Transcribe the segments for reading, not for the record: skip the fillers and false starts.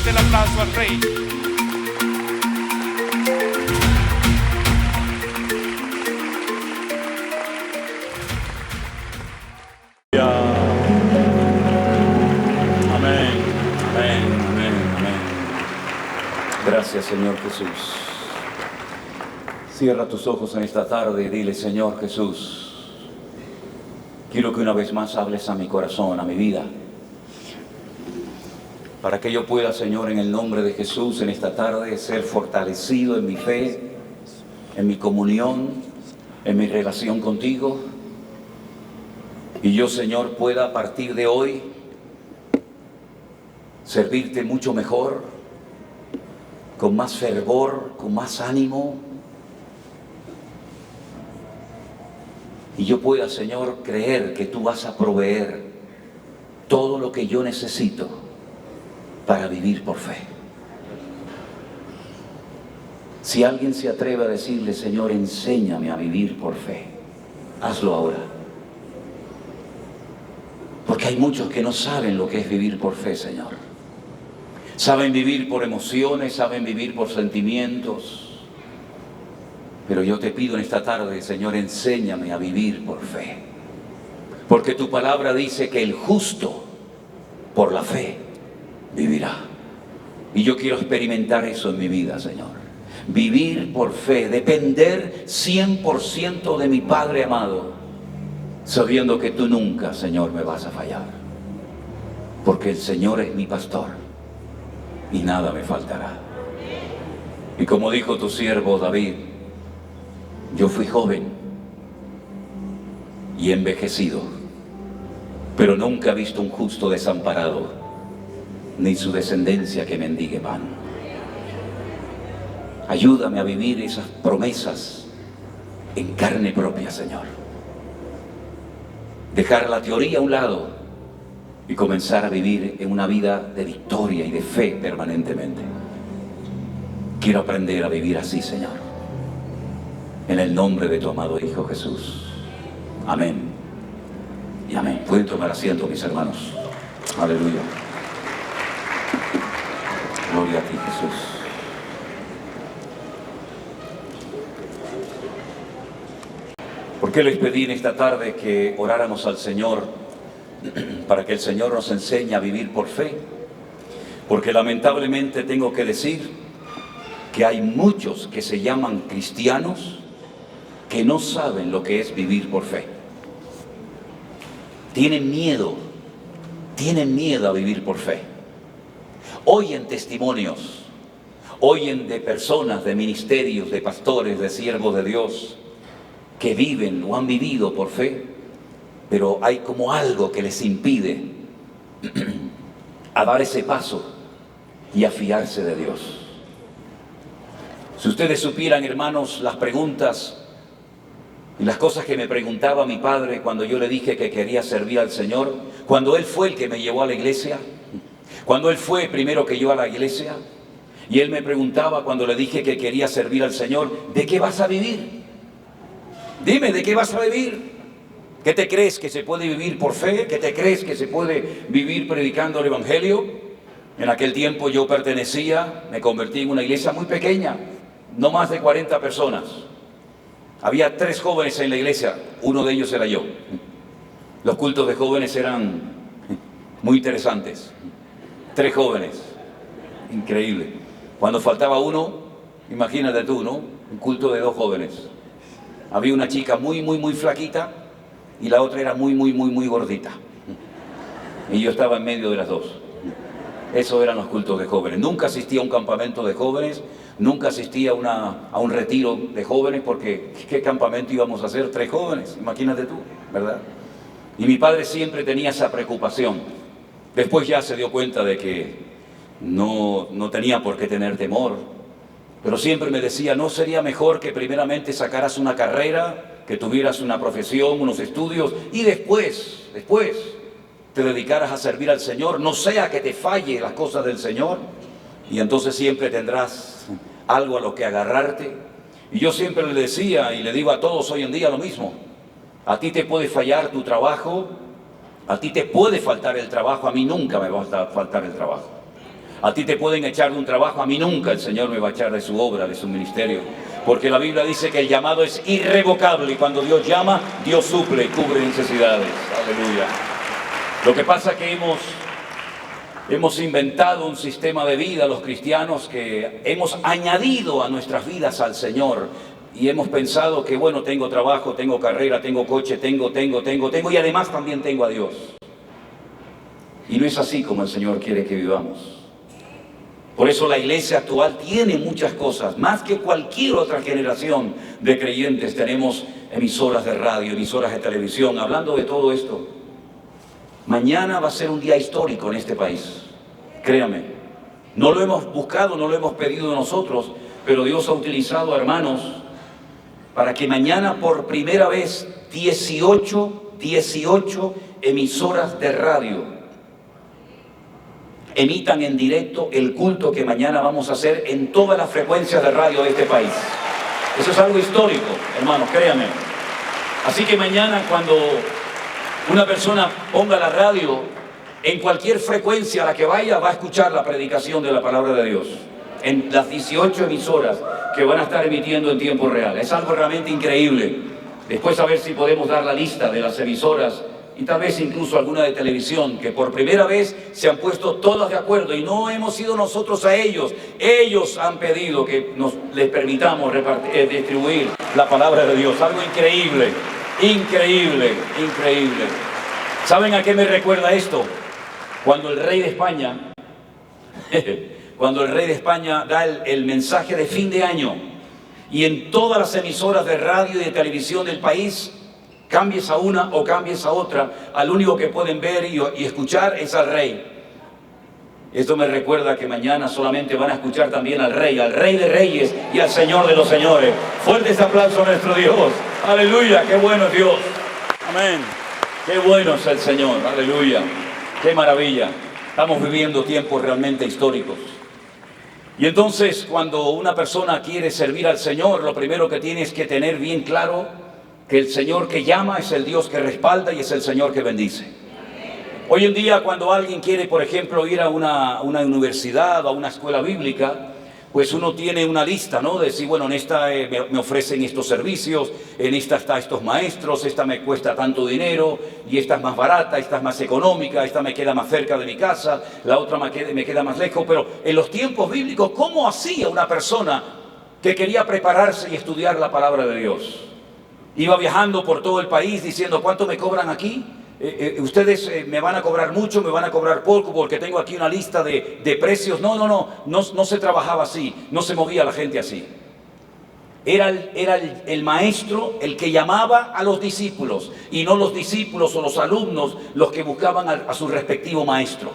fuerte el aplauso al Rey. Amén, amén, amén, amén. Gracias, Señor Jesús. Cierra tus ojos en esta tarde y dile: Señor Jesús, quiero que una vez más hables a mi corazón, a mi vida, para que yo pueda, Señor, en el nombre de Jesús, en esta tarde, ser fortalecido en mi fe, en mi comunión, en mi relación contigo. Y yo, Señor, pueda a partir de hoy servirte mucho mejor, con más fervor, con más ánimo. Y yo pueda, Señor, creer que tú vas a proveer todo lo que yo necesito para vivir por fe. Si alguien se atreve a decirle: Señor, enséñame a vivir por fe, hazlo ahora. Porque hay muchos que no saben lo que es vivir por fe, Señor. Saben vivir por emociones, saben vivir por sentimientos. Pero yo te pido en esta tarde, Señor, enséñame a vivir por fe. Porque tu palabra dice que el justo por la fe vivirá. Y yo quiero experimentar eso en mi vida, Señor. Vivir por fe, depender 100% de mi Padre amado, sabiendo que tú nunca, Señor, me vas a fallar. Porque el Señor es mi pastor y nada me faltará. Y como dijo tu siervo David, yo fui joven y envejecido, pero nunca he visto un justo desamparado, ni su descendencia que mendigue pan. Ayúdame a vivir esas promesas en carne propia, Señor. Dejar la teoría a un lado y comenzar a vivir en una vida de victoria y de fe permanentemente. Quiero aprender a vivir así, Señor. En el nombre de tu amado Hijo Jesús. Amén y amén. Pueden tomar asiento, mis hermanos. Aleluya. Gloria a ti, Jesús. ¿Por qué les pedí en esta tarde que oráramos al Señor para que el Señor nos enseñe a vivir por fe? Porque lamentablemente tengo que decir que hay muchos que se llaman cristianos que no saben lo que es vivir por fe. Tienen miedo a vivir por fe. Oyen testimonios, oyen de personas, de ministerios, de pastores, de siervos de Dios que viven o han vivido por fe, pero hay como algo que les impide a dar ese paso y a fiarse de Dios. Si ustedes supieran, hermanos, las preguntas y las cosas que me preguntaba mi padre cuando yo le dije que quería servir al Señor, cuando Él fue el que me llevó a la iglesia, cuando Él fue primero que yo a la iglesia, y Él me preguntaba cuando le dije que quería servir al Señor: ¿de qué vas a vivir? Dime, ¿de qué vas a vivir? ¿Qué te crees que se puede vivir por fe? ¿Qué te crees que se puede vivir predicando el Evangelio? En aquel tiempo yo me convertí en una iglesia muy pequeña, no más de 40 personas. Había 3 jóvenes en la iglesia, uno de ellos era yo. Los cultos de jóvenes eran muy interesantes. 3 jóvenes, increíble. Cuando faltaba uno, imagínate tú, ¿no? Un culto de 2 jóvenes. Había una chica muy flaquita y la otra era muy gordita. Y yo estaba en medio de las dos. Esos eran los cultos de jóvenes. Nunca asistí a un campamento de jóvenes, nunca asistí a un retiro de jóvenes, porque ¿qué campamento íbamos a hacer 3 jóvenes? Imagínate tú, ¿verdad? Y mi padre siempre tenía esa preocupación. Después ya se dio cuenta de que no tenía por qué tener temor, pero siempre me decía: ¿no sería mejor que primeramente sacaras una carrera, que tuvieras una profesión, unos estudios, y después te dedicaras a servir al Señor? No sea que te falle las cosas del Señor, y entonces siempre tendrás algo a lo que agarrarte. Y yo siempre le decía, y le digo a todos hoy en día lo mismo: a ti te puede fallar tu trabajo, a ti te puede faltar el trabajo, a mí nunca me va a faltar el trabajo. A ti te pueden echar de un trabajo, a mí nunca el Señor me va a echar de su obra, de su ministerio. Porque la Biblia dice que el llamado es irrevocable y cuando Dios llama, Dios suple y cubre necesidades. Aleluya. Lo que pasa es que hemos inventado un sistema de vida, los cristianos, que hemos añadido a nuestras vidas al Señor. Y hemos pensado que, bueno, tengo trabajo, tengo carrera, tengo coche, tengo, y además también tengo a Dios. Y no es así como el Señor quiere que vivamos. Por eso la iglesia actual tiene muchas cosas, más que cualquier otra generación de creyentes. Tenemos emisoras de radio, emisoras de televisión, hablando de todo esto. Mañana va a ser un día histórico en este país, créame. No lo hemos buscado, no lo hemos pedido nosotros, pero Dios ha utilizado a hermanos para que mañana por primera vez 18 emisoras de radio emitan en directo el culto que mañana vamos a hacer en todas las frecuencias de radio de este país. Eso es algo histórico, hermanos, créanme. Así que mañana cuando una persona ponga la radio, en cualquier frecuencia a la que vaya, va a escuchar la predicación de la palabra de Dios. En las 18 emisoras que van a estar emitiendo en tiempo real. Es algo realmente increíble. Después a ver si podemos dar la lista de las emisoras y tal vez incluso alguna de televisión, que por primera vez se han puesto todas de acuerdo y no hemos sido nosotros a ellos. Ellos han pedido que les permitamos distribuir la palabra de Dios. Algo increíble, increíble, increíble. ¿Saben a qué me recuerda esto? Cuando el rey de España, da el mensaje de fin de año y en todas las emisoras de radio y de televisión del país, cambies a una o cambies a otra, al único que pueden ver y escuchar es al rey. Esto me recuerda que mañana solamente van a escuchar también al rey de reyes y al Señor de los señores. Fuerte ese aplauso a nuestro Dios. Aleluya, qué bueno es Dios. Amén. Qué bueno es el Señor. Aleluya. Qué maravilla. Estamos viviendo tiempos realmente históricos. Y entonces cuando una persona quiere servir al Señor, lo primero que tiene es que tener bien claro que el Señor que llama es el Dios que respalda y es el Señor que bendice. Hoy en día cuando alguien quiere, por ejemplo, ir a una universidad o a una escuela bíblica, pues uno tiene una lista, ¿no? De decir, bueno, en esta me ofrecen estos servicios, en esta está estos maestros, esta me cuesta tanto dinero, y esta es más barata, esta es más económica, esta me queda más cerca de mi casa, la otra me queda más lejos. Pero en los tiempos bíblicos, ¿cómo hacía una persona que quería prepararse y estudiar la palabra de Dios? Iba viajando por todo el país diciendo, ¿cuánto me cobran aquí? Ustedes me van a cobrar mucho, me van a cobrar poco, porque tengo aquí una lista de precios. No se trabajaba así, no se movía la gente así. Era el maestro el que llamaba a los discípulos, y no los discípulos o los alumnos los que buscaban a su respectivo maestro.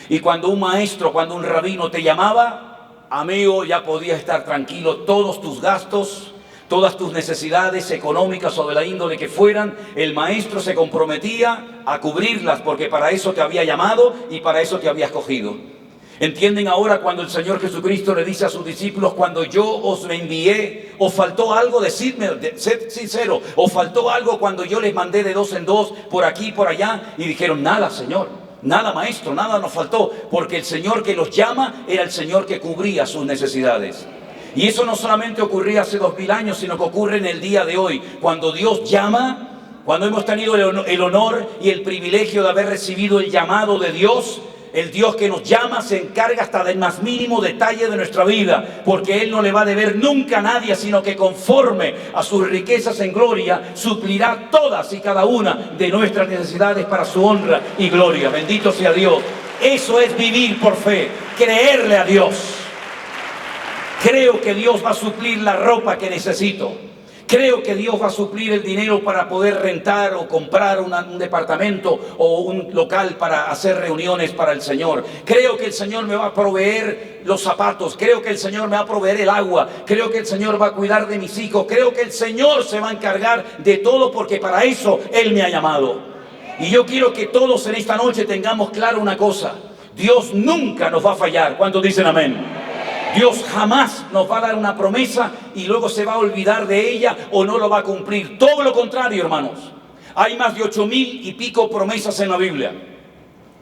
Y cuando un rabino te llamaba, amigo, ya podías estar tranquilo, todos tus gastos, todas tus necesidades económicas o de la índole que fueran, el maestro se comprometía a cubrirlas, porque para eso te había llamado y para eso te había escogido. ¿Entienden ahora cuando el Señor Jesucristo le dice a sus discípulos, cuando yo os envié, os faltó algo? Decidme, sed sincero, ¿os faltó algo cuando yo les mandé de 2 en 2 por aquí y por allá? Y dijeron, nada, Señor, nada, maestro, nada nos faltó, porque el Señor que los llama era el Señor que cubría sus necesidades. Y eso no solamente ocurría hace 2000 años, sino que ocurre en el día de hoy. Cuando Dios llama, cuando hemos tenido el honor y el privilegio de haber recibido el llamado de Dios, el Dios que nos llama se encarga hasta del más mínimo detalle de nuestra vida, porque Él no le va a deber nunca a nadie, sino que conforme a sus riquezas en gloria, suplirá todas y cada una de nuestras necesidades para su honra y gloria. Bendito sea Dios. Eso es vivir por fe, creerle a Dios. Creo que Dios va a suplir la ropa que necesito. Creo que Dios va a suplir el dinero para poder rentar o comprar un departamento o un local para hacer reuniones para el Señor. Creo que el Señor me va a proveer los zapatos. Creo que el Señor me va a proveer el agua. Creo que el Señor va a cuidar de mis hijos. Creo que el Señor se va a encargar de todo, porque para eso Él me ha llamado. Y yo quiero que todos en esta noche tengamos claro una cosa. Dios nunca nos va a fallar. ¿Cuántos dicen amén? Dios jamás nos va a dar una promesa y luego se va a olvidar de ella o no lo va a cumplir. Todo lo contrario, hermanos. Hay más de 8000 y pico promesas en la Biblia.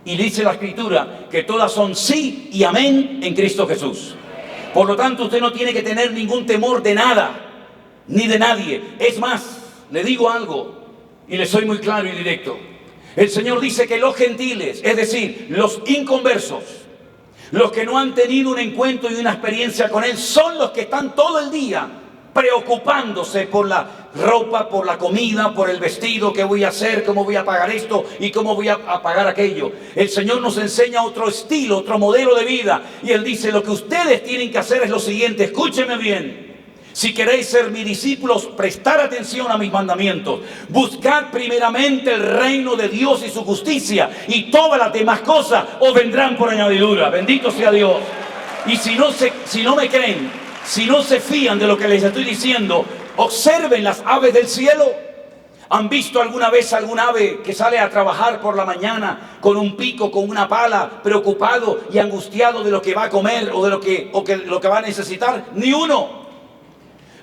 Y dice la Escritura que todas son sí y amén en Cristo Jesús. Por lo tanto, usted no tiene que tener ningún temor de nada, ni de nadie. Es más, le digo algo, y le soy muy claro y directo. El Señor dice que los gentiles, es decir, los inconversos, los que no han tenido un encuentro y una experiencia con Él, son los que están todo el día preocupándose por la ropa, por la comida, por el vestido, qué voy a hacer, cómo voy a pagar esto y cómo voy a pagar aquello. El Señor nos enseña otro estilo, otro modelo de vida. Y Él dice, lo que ustedes tienen que hacer es lo siguiente, escúcheme bien. Si queréis ser mis discípulos, prestar atención a mis mandamientos. Buscad primeramente el reino de Dios y su justicia, y todas las demás cosas os vendrán por añadidura. Bendito sea Dios. Y si no me creen, si no se fían de lo que les estoy diciendo, observen las aves del cielo. ¿Han visto alguna vez algún ave que sale a trabajar por la mañana con un pico, con una pala, preocupado y angustiado de lo que va a comer o de lo que va a necesitar? Ni uno.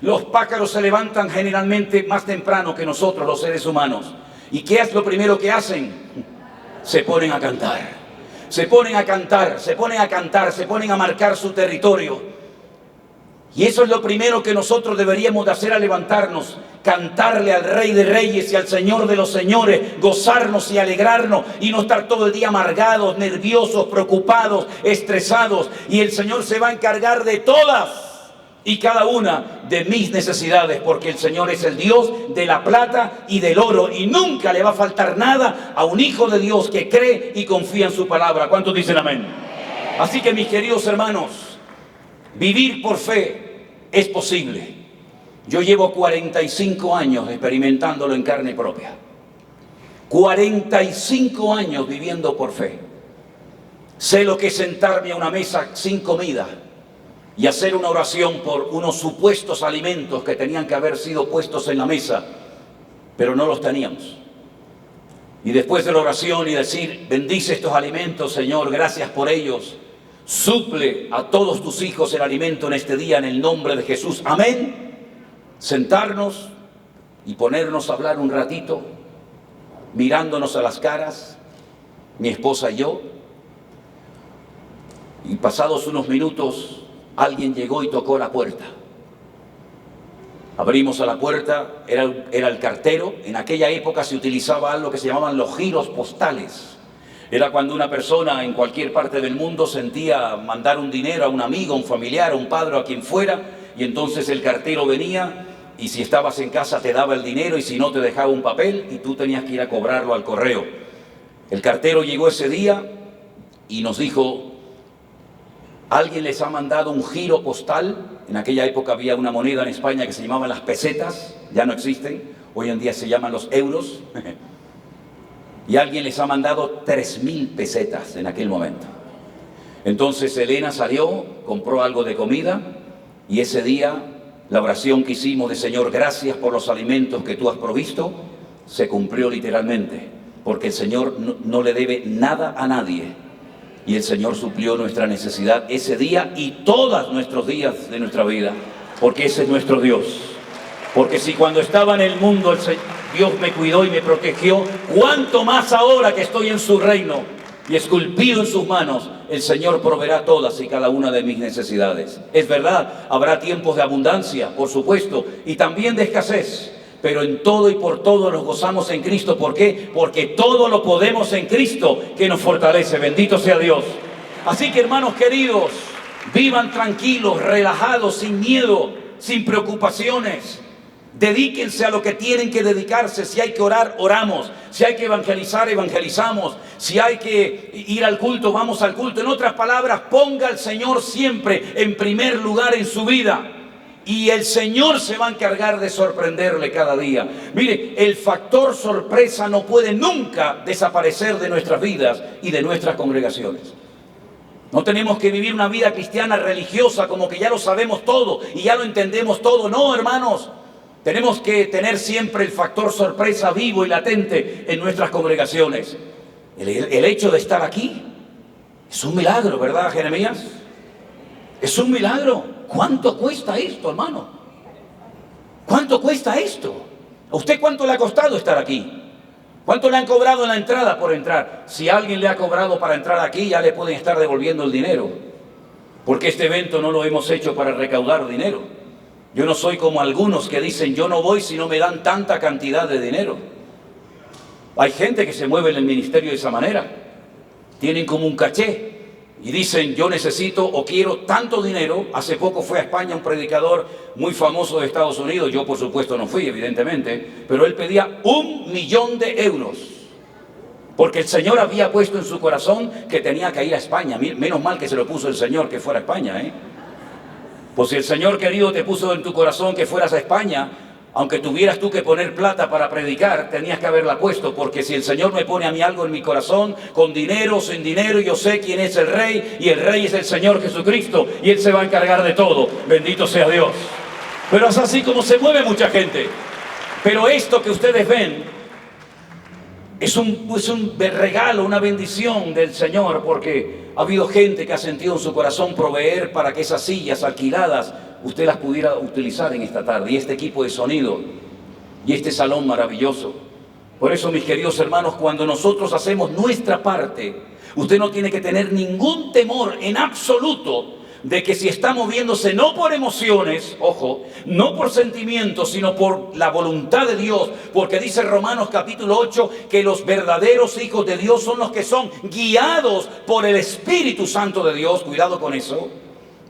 Los pájaros se levantan generalmente más temprano que nosotros, los seres humanos. ¿Y qué es lo primero que hacen? Se ponen a cantar. Se ponen a cantar, se ponen a cantar, se ponen a marcar su territorio. Y eso es lo primero que nosotros deberíamos de hacer al levantarnos. Cantarle al Rey de Reyes y al Señor de los Señores. Gozarnos y alegrarnos. Y no estar todo el día amargados, nerviosos, preocupados, estresados. Y el Señor se va a encargar de todas y cada una de mis necesidades, porque el Señor es el Dios de la plata y del oro, y nunca le va a faltar nada a un hijo de Dios que cree y confía en su palabra. ¿Cuántos dicen amén? Así que, mis queridos hermanos, vivir por fe es posible. Yo llevo 45 años experimentándolo en carne propia. 45 años viviendo por fe. Sé lo que es sentarme a una mesa sin comida y hacer una oración por unos supuestos alimentos que tenían que haber sido puestos en la mesa, pero no los teníamos. Y después de la oración y decir, bendice estos alimentos, Señor, gracias por ellos. Suple a todos tus hijos el alimento en este día en el nombre de Jesús. Amén. Sentarnos y ponernos a hablar un ratito, mirándonos a las caras, mi esposa y yo. Y pasados unos minutos, alguien llegó y tocó la puerta. Abrimos a la puerta, era el cartero. En aquella época se utilizaba algo que se llamaban los giros postales. Era cuando una persona en cualquier parte del mundo sentía mandar un dinero a un amigo, a un familiar, a un padre, a quien fuera, y entonces el cartero venía y si estabas en casa te daba el dinero y si no te dejaba un papel y tú tenías que ir a cobrarlo al correo. El cartero llegó ese día y nos dijo, ¿alguien les ha mandado un giro postal? En aquella época había una moneda en España que se llamaban las pesetas, ya no existen, hoy en día se llaman los euros. Y alguien les ha mandado 3.000 pesetas en aquel momento. Entonces Elena salió, compró algo de comida y ese día la oración que hicimos de Señor, gracias por los alimentos que tú has provisto, se cumplió literalmente. Porque el Señor no le debe nada a nadie. Y el Señor suplió nuestra necesidad ese día y todos nuestros días de nuestra vida. Porque ese es nuestro Dios. Porque si cuando estaba en el mundo Dios me cuidó y me protegió, cuánto más ahora que estoy en su reino y esculpido en sus manos, el Señor proveerá todas y cada una de mis necesidades. Es verdad, habrá tiempos de abundancia, por supuesto, y también de escasez, pero en todo y por todo nos gozamos en Cristo. ¿Por qué? Porque todo lo podemos en Cristo que nos fortalece. Bendito sea Dios. Así que, hermanos queridos, vivan tranquilos, relajados, sin miedo, sin preocupaciones. Dedíquense a lo que tienen que dedicarse. Si hay que orar, oramos. Si hay que evangelizar, evangelizamos. Si hay que ir al culto, vamos al culto. En otras palabras, ponga al Señor siempre en primer lugar en su vida. Y el Señor se va a encargar de sorprenderle cada día. Mire, el factor sorpresa no puede nunca desaparecer de nuestras vidas y de nuestras congregaciones. No tenemos que vivir una vida cristiana religiosa como que ya lo sabemos todo y ya lo entendemos todo. No, hermanos. Tenemos que tener siempre el factor sorpresa vivo y latente en nuestras congregaciones. El hecho de estar aquí es un milagro, ¿verdad, Jeremías? Es un milagro. ¿Cuánto cuesta esto, hermano? ¿Cuánto cuesta esto? ¿A usted cuánto le ha costado estar aquí? ¿Cuánto le han cobrado en la entrada por entrar? Si alguien le ha cobrado para entrar aquí, ya le pueden estar devolviendo el dinero. Porque este evento no lo hemos hecho para recaudar dinero. Yo no soy como algunos que dicen, yo no voy si no me dan tanta cantidad de dinero. Hay gente que se mueve en el ministerio de esa manera. Tienen como un caché y dicen, yo necesito o quiero tanto dinero. Hace poco fue a España un predicador muy famoso de Estados Unidos. Yo por supuesto no fui, evidentemente, pero él pedía 1 millón de euros. Porque el Señor había puesto en su corazón que tenía que ir a España. Menos mal que se lo puso el Señor que fuera a España, ¿eh? Pues si el Señor querido te puso en tu corazón que fueras a España, aunque tuvieras tú que poner plata para predicar, tenías que haberla puesto, porque si el Señor me pone a mí algo en mi corazón, con dinero o sin dinero, yo sé quién es el Rey, y el Rey es el Señor Jesucristo, y Él se va a encargar de todo. Bendito sea Dios. Pero es así como se mueve mucha gente. Pero esto que ustedes ven es un regalo, una bendición del Señor, porque ha habido gente que ha sentido en su corazón proveer para que esas sillas alquiladas usted las pudiera utilizar en esta tarde, y este equipo de sonido, y este salón maravilloso. Por eso, mis queridos hermanos, cuando nosotros hacemos nuestra parte, usted no tiene que tener ningún temor en absoluto de que si está moviéndose no por emociones, ojo, no por sentimientos, sino por la voluntad de Dios, porque dice Romanos capítulo 8 que los verdaderos hijos de Dios son los que son guiados por el Espíritu Santo de Dios. Cuidado con eso.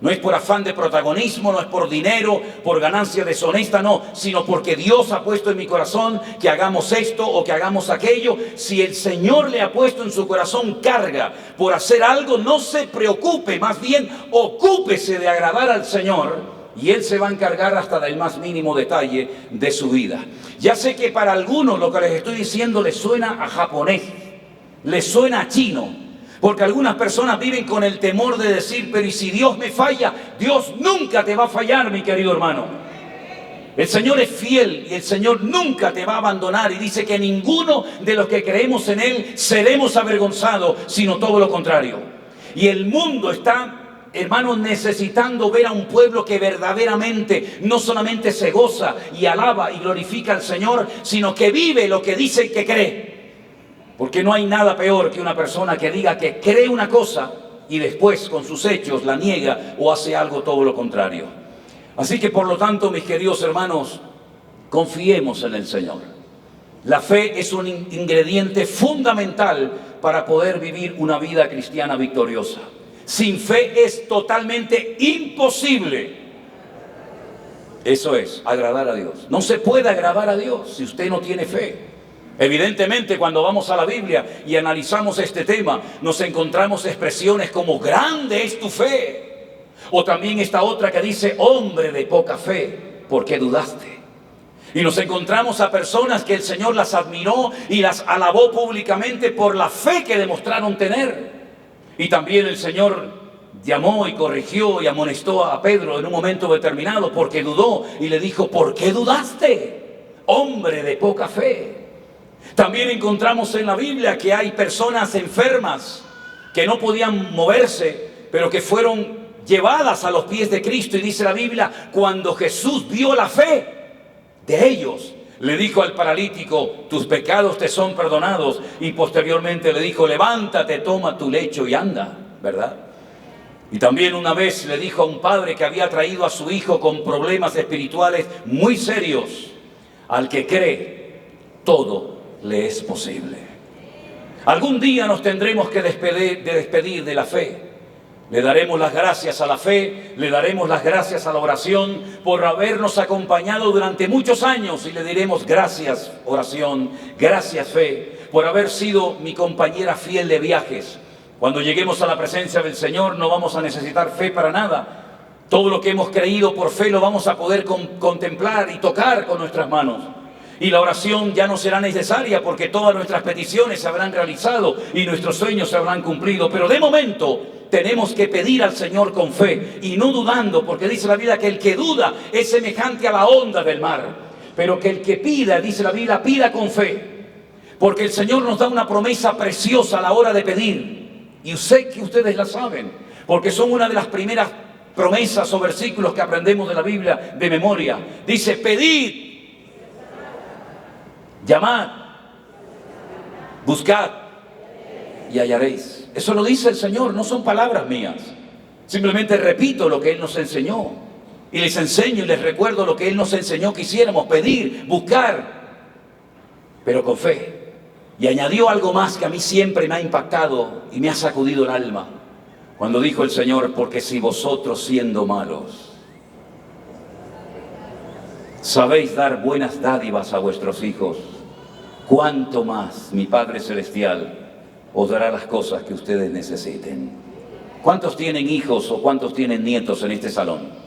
No es por afán de protagonismo, no es por dinero, por ganancia deshonesta, no, sino porque Dios ha puesto en mi corazón que hagamos esto o que hagamos aquello. Si el Señor le ha puesto en su corazón carga por hacer algo, no se preocupe, más bien ocúpese de agradar al Señor, y Él se va a encargar hasta del más mínimo detalle de su vida. Ya sé que para algunos lo que les estoy diciendo les suena a japonés, les suena a chino. Porque algunas personas viven con el temor de decir, pero ¿y si Dios me falla? Dios nunca te va a fallar, mi querido hermano. El Señor es fiel y el Señor nunca te va a abandonar. Y dice que ninguno de los que creemos en Él seremos avergonzados, sino todo lo contrario. Y el mundo está, hermanos, necesitando ver a un pueblo que verdaderamente no solamente se goza y alaba y glorifica al Señor, sino que vive lo que dice que cree. Porque no hay nada peor que una persona que diga que cree una cosa y después con sus hechos la niega o hace algo todo lo contrario. Así que por lo tanto, mis queridos hermanos, confiemos en el Señor. La fe es un ingrediente fundamental para poder vivir una vida cristiana victoriosa. Sin fe es totalmente imposible. Eso es, agradar a Dios. No se puede agradar a Dios si usted no tiene fe. Evidentemente, cuando vamos a la Biblia y analizamos este tema, nos encontramos expresiones como grande es tu fe. O también esta otra que dice, hombre de poca fe, ¿por qué dudaste? Y nos encontramos a personas que el Señor las admiró y las alabó públicamente por la fe que demostraron tener. Y también el Señor llamó y corrigió y amonestó a Pedro en un momento determinado porque dudó y le dijo, ¿por qué dudaste? Hombre de poca fe. También encontramos en la Biblia que hay personas enfermas que no podían moverse, pero que fueron llevadas a los pies de Cristo. Y dice la Biblia, cuando Jesús vio la fe de ellos, le dijo al paralítico, tus pecados te son perdonados. Y posteriormente le dijo, levántate, toma tu lecho y anda, ¿verdad? Y también una vez le dijo a un padre que había traído a su hijo con problemas espirituales muy serios, al que cree, todo le es posible. Algún día nos tendremos que despedir de la fe. Le daremos las gracias a la fe, le daremos las gracias a la oración por habernos acompañado durante muchos años, y le diremos gracias oración, gracias fe, por haber sido mi compañera fiel de viajes. Cuando lleguemos a la presencia del Señor no vamos a necesitar fe para nada. Todo lo que hemos creído por fe lo vamos a poder contemplar y tocar con nuestras manos. Y la oración ya no será necesaria porque todas nuestras peticiones se habrán realizado y nuestros sueños se habrán cumplido. Pero de momento tenemos que pedir al Señor con fe y no dudando, porque dice la Biblia que el que duda es semejante a la onda del mar. Pero que el que pida, dice la Biblia, pida con fe. Porque el Señor nos da una promesa preciosa a la hora de pedir. Y sé que ustedes la saben, porque son una de las primeras promesas o versículos que aprendemos de la Biblia de memoria. Dice, pedid, llamad buscad y hallaréis. Eso lo dice el Señor, no son palabras mías. Simplemente repito lo que Él nos enseñó. Y les enseño y les recuerdo lo que Él nos enseñó que hiciéramos: pedir, buscar, pero con fe. Y añadió algo más que a mí siempre me ha impactado y me ha sacudido el alma. Cuando dijo el Señor: porque si vosotros, siendo malos, sabéis dar buenas dádivas a vuestros hijos, cuánto más mi Padre Celestial os dará las cosas que ustedes necesiten. ¿Cuántos tienen hijos o cuántos tienen nietos en este salón?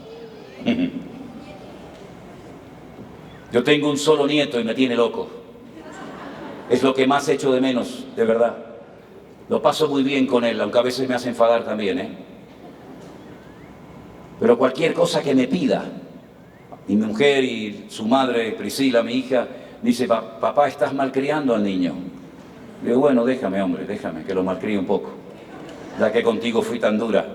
Yo tengo un solo nieto y me tiene loco. Es lo que más echo de menos, de verdad. Lo paso muy bien con él, aunque a veces me hace enfadar también, Pero cualquier cosa que me pida, y mi mujer y su madre, Priscila, mi hija, dice: papá, estás malcriando al niño. Le digo: bueno, déjame, hombre, déjame que lo malcríe un poco, ya que contigo fui tan dura.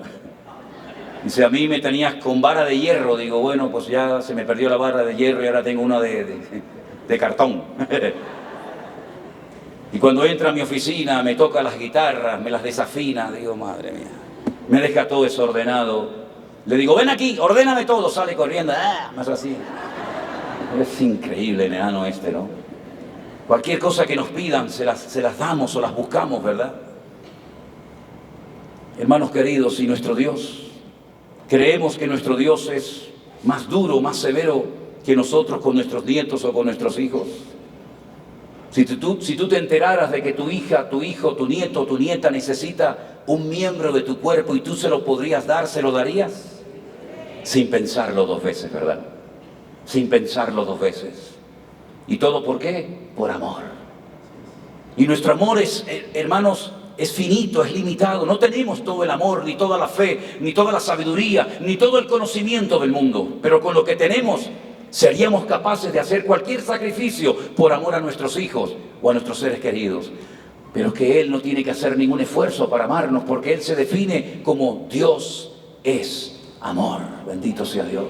Dice: a mí me tenías con vara de hierro. Digo: bueno, pues ya se me perdió la vara de hierro y ahora tengo una de cartón. Y cuando entra a mi oficina me toca las guitarras, me las desafina. Digo: madre mía, me deja todo desordenado. Le digo: ven aquí, ordéname todo. Sale corriendo, más así. Es increíble el enano este, ¿no? Cualquier cosa que nos pidan se las damos o las buscamos, ¿verdad? Hermanos queridos, si nuestro Dios, creemos que nuestro Dios es más duro, más severo que nosotros con nuestros nietos o con nuestros hijos. Si tú te enteraras de que tu hija, tu hijo, tu nieto, tu nieta necesita un miembro de tu cuerpo y tú se lo podrías dar, ¿se lo darías? Sin pensarlo dos veces, ¿verdad? Sin pensarlo dos veces. ¿Y todo por qué? Por amor. Y nuestro amor es, hermanos, es finito, es limitado. No tenemos todo el amor, ni toda la fe, ni toda la sabiduría, ni todo el conocimiento del mundo. Pero con lo que tenemos, seríamos capaces de hacer cualquier sacrificio por amor a nuestros hijos o a nuestros seres queridos. Pero que Él no tiene que hacer ningún esfuerzo para amarnos, porque Él se define como Dios es amor. Bendito sea Dios.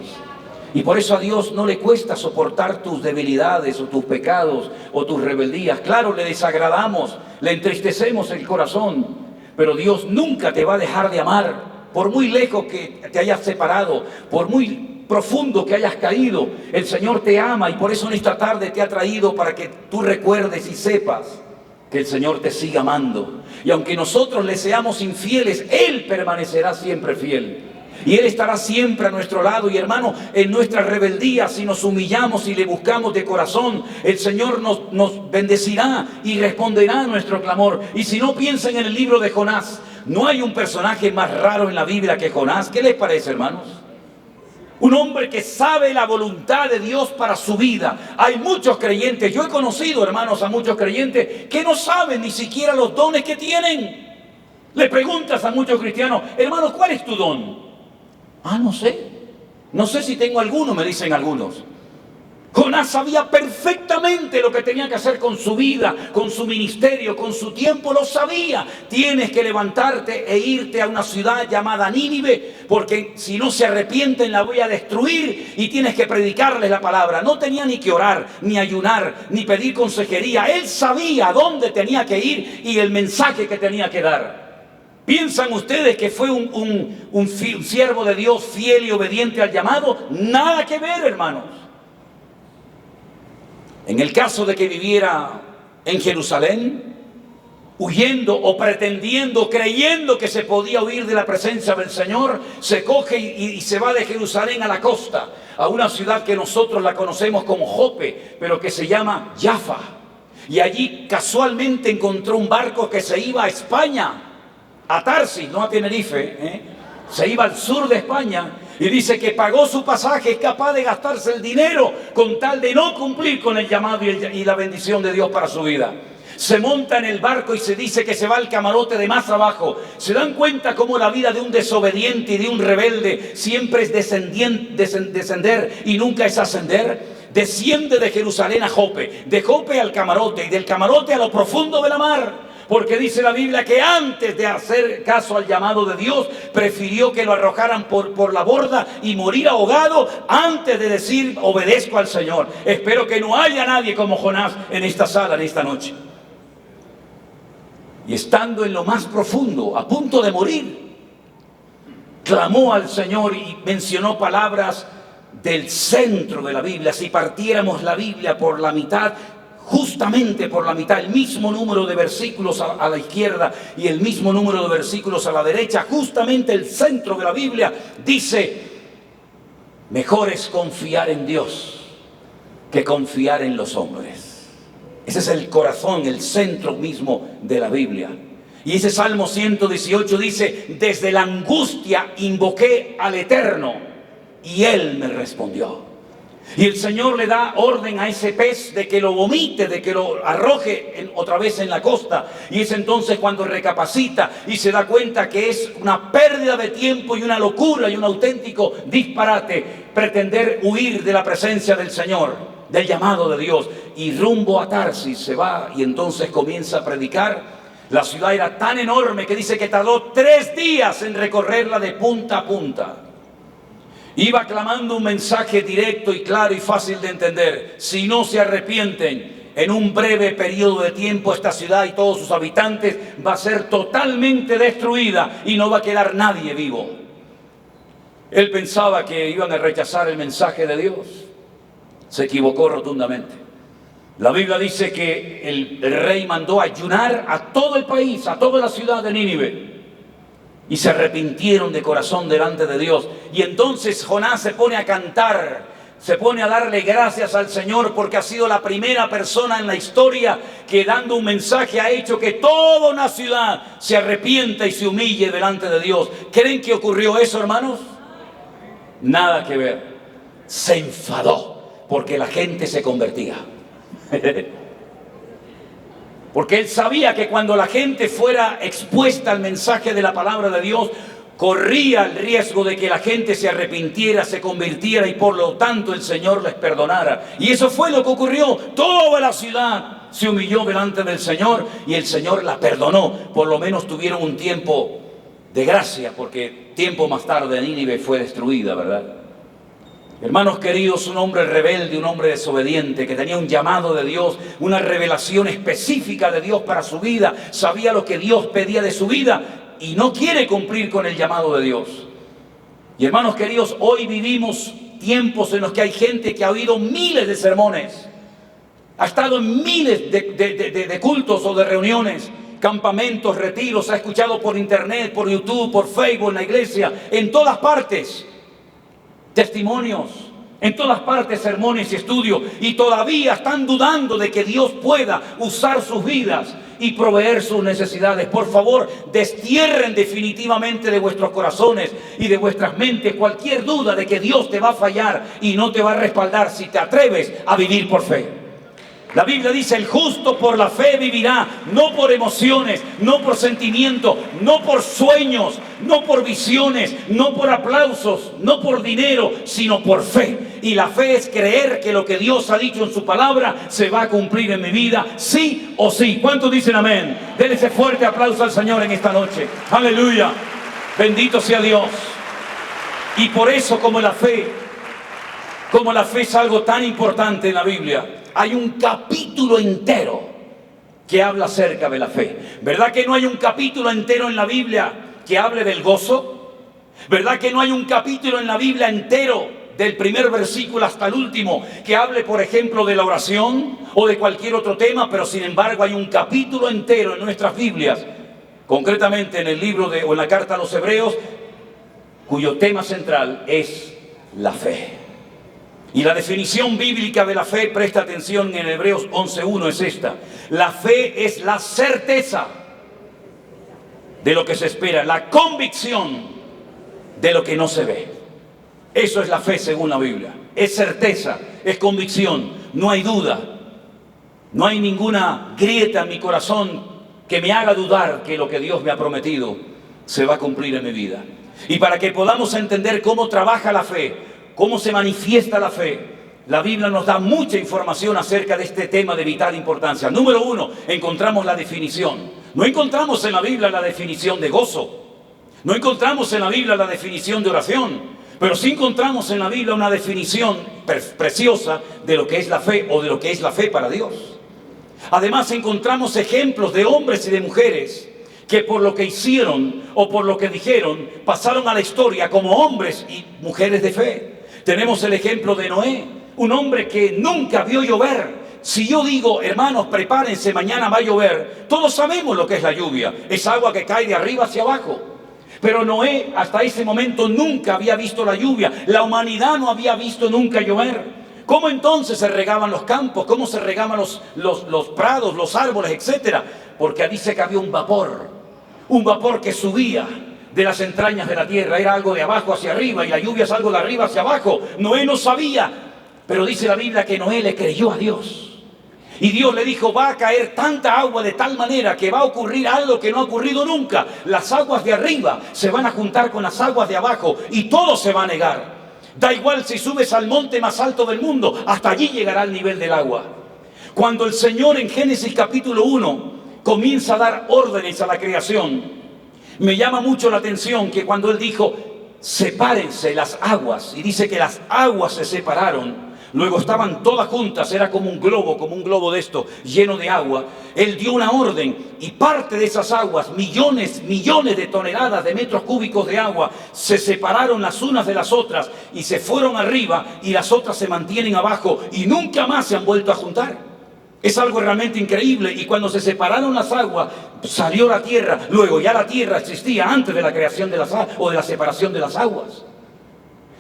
Y por eso a Dios no le cuesta soportar tus debilidades o tus pecados o tus rebeldías. Claro, le desagradamos, le entristecemos el corazón, pero Dios nunca te va a dejar de amar, por muy lejos que te hayas separado, por muy profundo que hayas caído. El Señor te ama y por eso en esta tarde te ha traído para que tú recuerdes y sepas que el Señor te sigue amando. Y aunque nosotros le seamos infieles, Él permanecerá siempre fiel. Y Él estará siempre a nuestro lado. Y hermano, en nuestra rebeldía, si nos humillamos y le buscamos de corazón, el Señor nos bendecirá y responderá a nuestro clamor. Y si no, piensen en el libro de Jonás. No hay un personaje más raro en la Biblia que Jonás. ¿Qué les parece, hermanos? Un hombre que sabe la voluntad de Dios para su vida. Hay muchos creyentes, yo he conocido, hermanos, a muchos creyentes que no saben ni siquiera los dones que tienen. Le preguntas a muchos cristianos: hermanos, ¿cuál es tu don? No sé. No sé si tengo alguno, me dicen algunos. Jonás sabía perfectamente lo que tenía que hacer con su vida, con su ministerio, con su tiempo, lo sabía. Tienes que levantarte e irte a una ciudad llamada Nínive, porque si no se arrepienten la voy a destruir, y tienes que predicarles la palabra. No tenía ni que orar, ni ayunar, ni pedir consejería. Él sabía dónde tenía que ir y el mensaje que tenía que dar. ¿Piensan ustedes que fue un siervo de Dios fiel y obediente al llamado? Nada que ver, hermanos. En el caso de que viviera en Jerusalén, huyendo o pretendiendo, creyendo que se podía huir de la presencia del Señor, se coge y se va de Jerusalén a la costa, a una ciudad que nosotros la conocemos como Jope, pero que se llama Jaffa. Y allí casualmente encontró un barco que se iba a España, a Tarsis, no a Tenerife, Se iba al sur de España. Y dice que pagó su pasaje, es capaz de gastarse el dinero con tal de no cumplir con el llamado y la bendición de Dios para su vida. Se monta en el barco y se dice que se va al camarote de más abajo. ¿Se dan cuenta cómo la vida de un desobediente y de un rebelde siempre es descender y nunca es ascender? Desciende de Jerusalén a Jope, de Jope al camarote y del camarote a lo profundo de la mar. Porque dice la Biblia que antes de hacer caso al llamado de Dios, prefirió que lo arrojaran por la borda y morir ahogado antes de decir: obedezco al Señor. Espero que no haya nadie como Jonás en esta sala, en esta noche. Y estando en lo más profundo, a punto de morir, clamó al Señor y mencionó palabras del centro de la Biblia. Si partiéramos la Biblia por la mitad, justamente por la mitad, el mismo número de versículos a la izquierda y el mismo número de versículos a la derecha, justamente el centro de la Biblia dice: mejor es confiar en Dios que confiar en los hombres. Ese es el corazón, el centro mismo de la Biblia. Y ese Salmo 118 dice: desde la angustia invoqué al Eterno y Él me respondió. Y el Señor le da orden a ese pez de que lo vomite, de que lo arroje otra vez en la costa. Y es entonces cuando recapacita y se da cuenta que es una pérdida de tiempo y una locura y un auténtico disparate pretender huir de la presencia del Señor, del llamado de Dios. Y rumbo a Tarsis se va y entonces comienza a predicar. La ciudad era tan enorme que dice que tardó 3 días en recorrerla de punta a punta. Iba clamando un mensaje directo y claro y fácil de entender: si no se arrepienten, en un breve periodo de tiempo esta ciudad y todos sus habitantes va a ser totalmente destruida y no va a quedar nadie vivo. Él pensaba que iban a rechazar el mensaje de Dios. Se equivocó rotundamente. La Biblia dice que el rey mandó ayunar a todo el país, a toda la ciudad de Nínive. Y se arrepintieron de corazón delante de Dios. Y entonces Jonás se pone a cantar, se pone a darle gracias al Señor porque ha sido la primera persona en la historia que, dando un mensaje, ha hecho que toda una ciudad se arrepienta y se humille delante de Dios. ¿Creen que ocurrió eso, hermanos? Nada que ver. Se enfadó porque la gente se convertía. Porque él sabía que cuando la gente fuera expuesta al mensaje de la palabra de Dios, corría el riesgo de que la gente se arrepintiera, se convirtiera y por lo tanto el Señor les perdonara. Y eso fue lo que ocurrió. Toda la ciudad se humilló delante del Señor y el Señor la perdonó. Por lo menos tuvieron un tiempo de gracia, porque tiempo más tarde Nínive fue destruida, ¿verdad? Hermanos queridos, un hombre rebelde, un hombre desobediente, que tenía un llamado de Dios, una revelación específica de Dios para su vida, sabía lo que Dios pedía de su vida y no quiere cumplir con el llamado de Dios. Y hermanos queridos, hoy vivimos tiempos en los que hay gente que ha oído miles de sermones, ha estado en miles de cultos o de reuniones, campamentos, retiros, ha escuchado por internet, por YouTube, por Facebook, en la iglesia, en todas partes. Testimonios, en todas partes sermones y estudios, y todavía están dudando de que Dios pueda usar sus vidas y proveer sus necesidades. Por favor, destierren definitivamente de vuestros corazones y de vuestras mentes cualquier duda de que Dios te va a fallar y no te va a respaldar si te atreves a vivir por fe. La Biblia dice: el justo por la fe vivirá, no por emociones, no por sentimientos, no por sueños, no por visiones, no por aplausos, no por dinero, sino por fe. Y la fe es creer que lo que Dios ha dicho en su palabra se va a cumplir en mi vida, sí o sí. ¿Cuántos dicen amén? Denle ese fuerte aplauso al Señor en esta noche. Aleluya. Bendito sea Dios. Y por eso, como la fe es algo tan importante en la Biblia, hay un capítulo entero que habla acerca de la fe. ¿Verdad que no hay un capítulo entero en la Biblia que hable del gozo? ¿Verdad que no hay un capítulo en la Biblia entero, del primer versículo hasta el último, que hable, por ejemplo, de la oración o de cualquier otro tema? Pero sin embargo hay un capítulo entero en nuestras Biblias, concretamente en el libro o en la carta a los Hebreos, cuyo tema central es la fe. Y la definición bíblica de la fe, presta atención, en Hebreos 11:1 es esta: la fe es la certeza de lo que se espera, la convicción de lo que no se ve. Eso es la fe según la Biblia. Es certeza, es convicción, no hay duda, no hay ninguna grieta en mi corazón que me haga dudar que lo que Dios me ha prometido se va a cumplir en mi vida. Y para que podamos entender cómo trabaja la fe, cómo se manifiesta la fe, la Biblia nos da mucha información acerca de este tema de vital importancia. Número 1, encontramos la definición. No encontramos en la Biblia la definición de gozo. No encontramos en la Biblia la definición de oración. Pero sí encontramos en la Biblia una definición preciosa de lo que es la fe, o de lo que es la fe para Dios. Además encontramos ejemplos de hombres y de mujeres que por lo que hicieron o por lo que dijeron pasaron a la historia como hombres y mujeres de fe. Tenemos el ejemplo de Noé, un hombre que nunca vio llover. Si yo digo, hermanos, prepárense, mañana va a llover, todos sabemos lo que es la lluvia. Es agua que cae de arriba hacia abajo. Pero Noé hasta ese momento nunca había visto la lluvia. La humanidad no había visto nunca llover. ¿Cómo entonces se regaban los campos? ¿Cómo se regaban los prados, los árboles, etcétera? Porque dice que había un vapor que subía de las entrañas de la tierra. Era algo de abajo hacia arriba y la lluvia es algo de arriba hacia abajo. Noé no sabía, pero dice la Biblia que Noé le creyó a Dios. Y Dios le dijo, va a caer tanta agua de tal manera que va a ocurrir algo que no ha ocurrido nunca. Las aguas de arriba se van a juntar con las aguas de abajo y todo se va a negar. Da igual si subes al monte más alto del mundo, hasta allí llegará el nivel del agua. Cuando el Señor en Génesis capítulo 1 comienza a dar órdenes a la creación, me llama mucho la atención que cuando Él dijo, sepárense las aguas, y dice que las aguas se separaron, luego estaban todas juntas, era como un globo de esto, lleno de agua. Él dio una orden y parte de esas aguas, millones de toneladas de metros cúbicos de agua, se separaron las unas de las otras y se fueron arriba y las otras se mantienen abajo y nunca más se han vuelto a juntar. Es algo realmente increíble. Y cuando se separaron las aguas, salió la tierra. Luego ya la tierra existía antes de la creación de las aguas o de la separación de las aguas.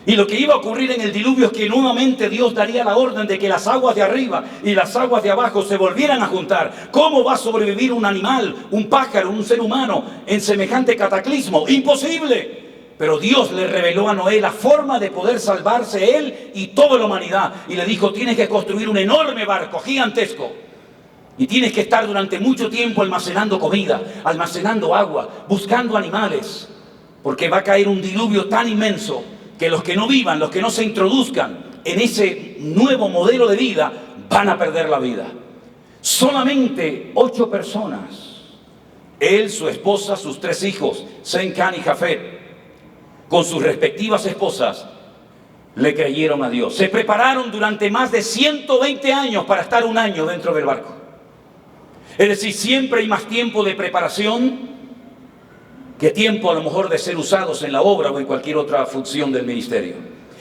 Y lo que iba a ocurrir en el diluvio es que nuevamente Dios daría la orden de que las aguas de arriba y las aguas de abajo se volvieran a juntar. ¿Cómo va a sobrevivir un animal, un pájaro, un ser humano en semejante cataclismo? ¡Imposible! Pero Dios le reveló a Noé la forma de poder salvarse él y toda la humanidad. Y le dijo, tienes que construir un enorme barco gigantesco. Y tienes que estar durante mucho tiempo almacenando comida, almacenando agua, buscando animales. Porque va a caer un diluvio tan inmenso que los que no vivan, los que no se introduzcan en ese nuevo modelo de vida, van a perder la vida. Solamente 8 personas, él, su esposa, sus 3 hijos, Sem, Cam y Jafet, con sus respectivas esposas, le creyeron a Dios. Se prepararon durante más de 120 años para estar un año dentro del barco. Es decir, siempre hay más tiempo de preparación que tiempo a lo mejor de ser usados en la obra o en cualquier otra función del ministerio.